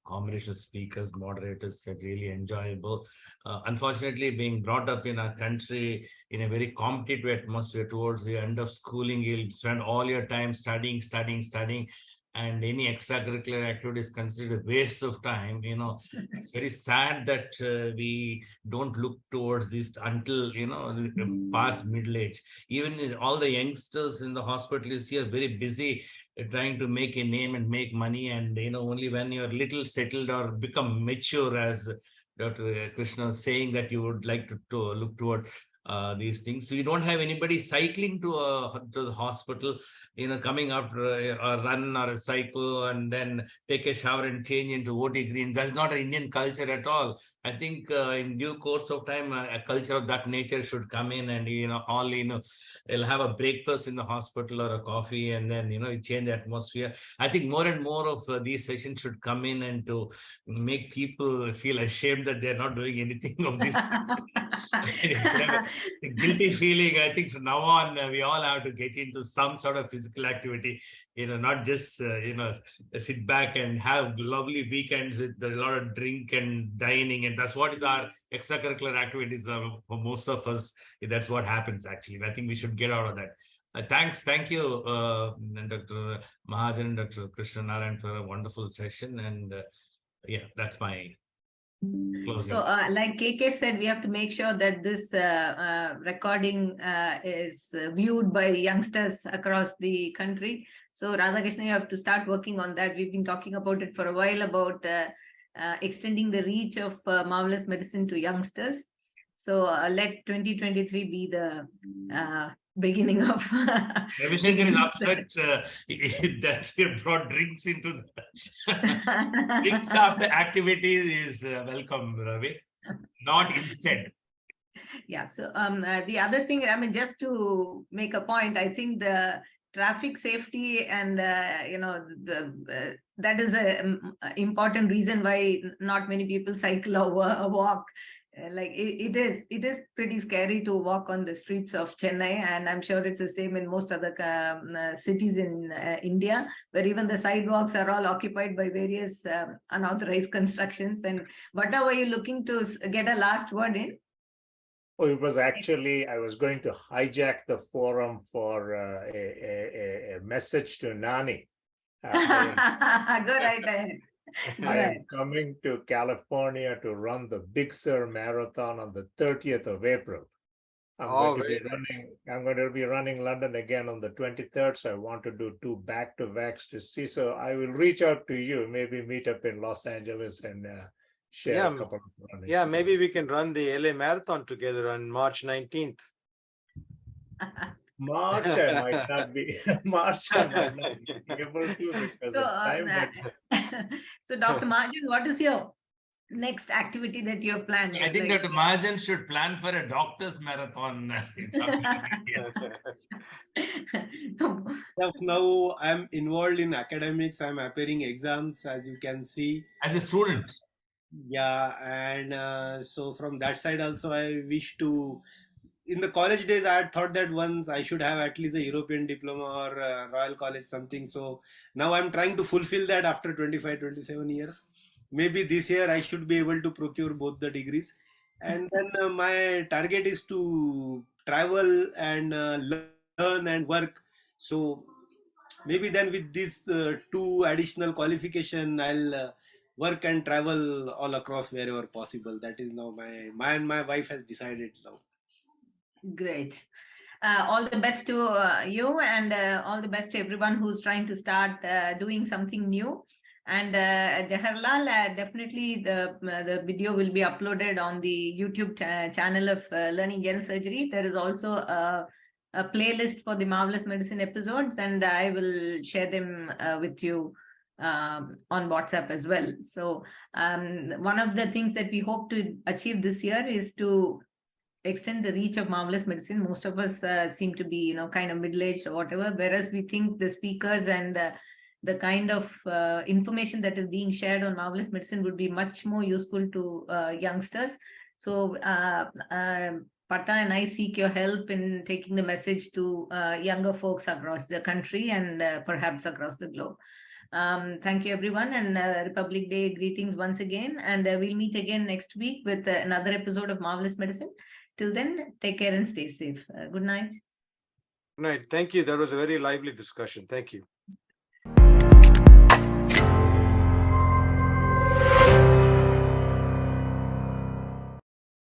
combination of speakers, moderators that really enjoyable. Unfortunately, being brought up in our country in a very competitive atmosphere, towards the end of schooling, you'll spend all your time studying, and any extracurricular activity is considered a waste of time. It's very sad that we don't look towards this until past middle age. Even all the youngsters in the hospital is here very busy trying to make a name and make money, and only when you're little settled or become mature, as Dr. Krishna is saying, that you would like to look toward these things. So you don't have anybody cycling to the hospital, coming up a run or a cycle and then take a shower and change into OT green. That's not an Indian culture at all. I think in due course of time, a culture of that nature should come in, and they'll have a breakfast in the hospital or a coffee, and then change the atmosphere. I think more and more of these sessions should come in, and to make people feel ashamed that they're not doing anything of this. Guilty feeling. I think from now on we all have to get into some sort of physical activity, not just sit back and have lovely weekends with a lot of drink and dining, and that's what is our extracurricular activities for most of us. That's what happens actually. I think we should get out of that. Thank you, Dr. Mahajan, Dr. Krishna Narayan, for a wonderful session, and yeah, that's my closing. So like KK said, we have to make sure that this recording is viewed by youngsters across the country. So Radhakrishna, you have to start working on that. We've been talking about it for a while, about extending the reach of marvelous medicine to youngsters. So let 2023 be the beginning of. Ravishankar is upset that you brought drinks into the drinks after activities is welcome, Ravi, not instead. Yeah. So the other thing, I mean, just to make a point, I think the traffic safety and that is an important reason why not many people cycle or walk. Like it is pretty scary to walk on the streets of Chennai, and I'm sure it's the same in most other cities in India, where even the sidewalks are all occupied by various unauthorized constructions. And Patta, were you looking to get a last word in? Oh, it was actually, I was going to hijack the forum for a message to Nani. Go right ahead. I am coming to California to run the Big Sur Marathon on the 30th of April. I'm going to be running London again on the 23rd, so I want to do 2 back-to-backs to see. So I will reach out to you, maybe meet up in Los Angeles and share a couple of runnings. Yeah, maybe we can run the LA Marathon together on March 19th. March, I might not be. March, I might not be able to because of time. So, Dr. Mahajan, what is your next activity that you have planned? I think Dr. Mahajan should plan for a doctor's marathon. Now I'm involved in academics. I'm appearing exams, as you can see. As a student. Yeah, and so from that side also, I wish to. In the college days, I had thought that once I should have at least a European diploma or Royal College something. So now I'm trying to fulfill that after 25, 27 years. Maybe this year I should be able to procure both the degrees. And then my target is to travel and learn and work. So maybe then with these 2 additional qualification, I'll work and travel all across wherever possible. That is now my wife has decided now. Great. all the best to you, and all the best to everyone who's trying to start doing something new. And Jaharlal, definitely the video will be uploaded on the YouTube channel of Learning General Surgery. There is also a playlist for the Marvelous Medicine episodes, and I will share them with you on WhatsApp as well. So one of the things that we hope to achieve this year is to extend the reach of Marvelous Medicine. Most of us seem to be, kind of middle-aged or whatever, whereas we think the speakers and the kind of information that is being shared on Marvelous Medicine would be much more useful to youngsters. So Patta and I seek your help in taking the message to younger folks across the country and perhaps across the globe. Thank you, everyone, and Republic Day greetings once again. And we'll meet again next week with another episode of Marvelous Medicine. Till then, take care and stay safe. Good night. Good night. Thank you. That was a very lively discussion. Thank you.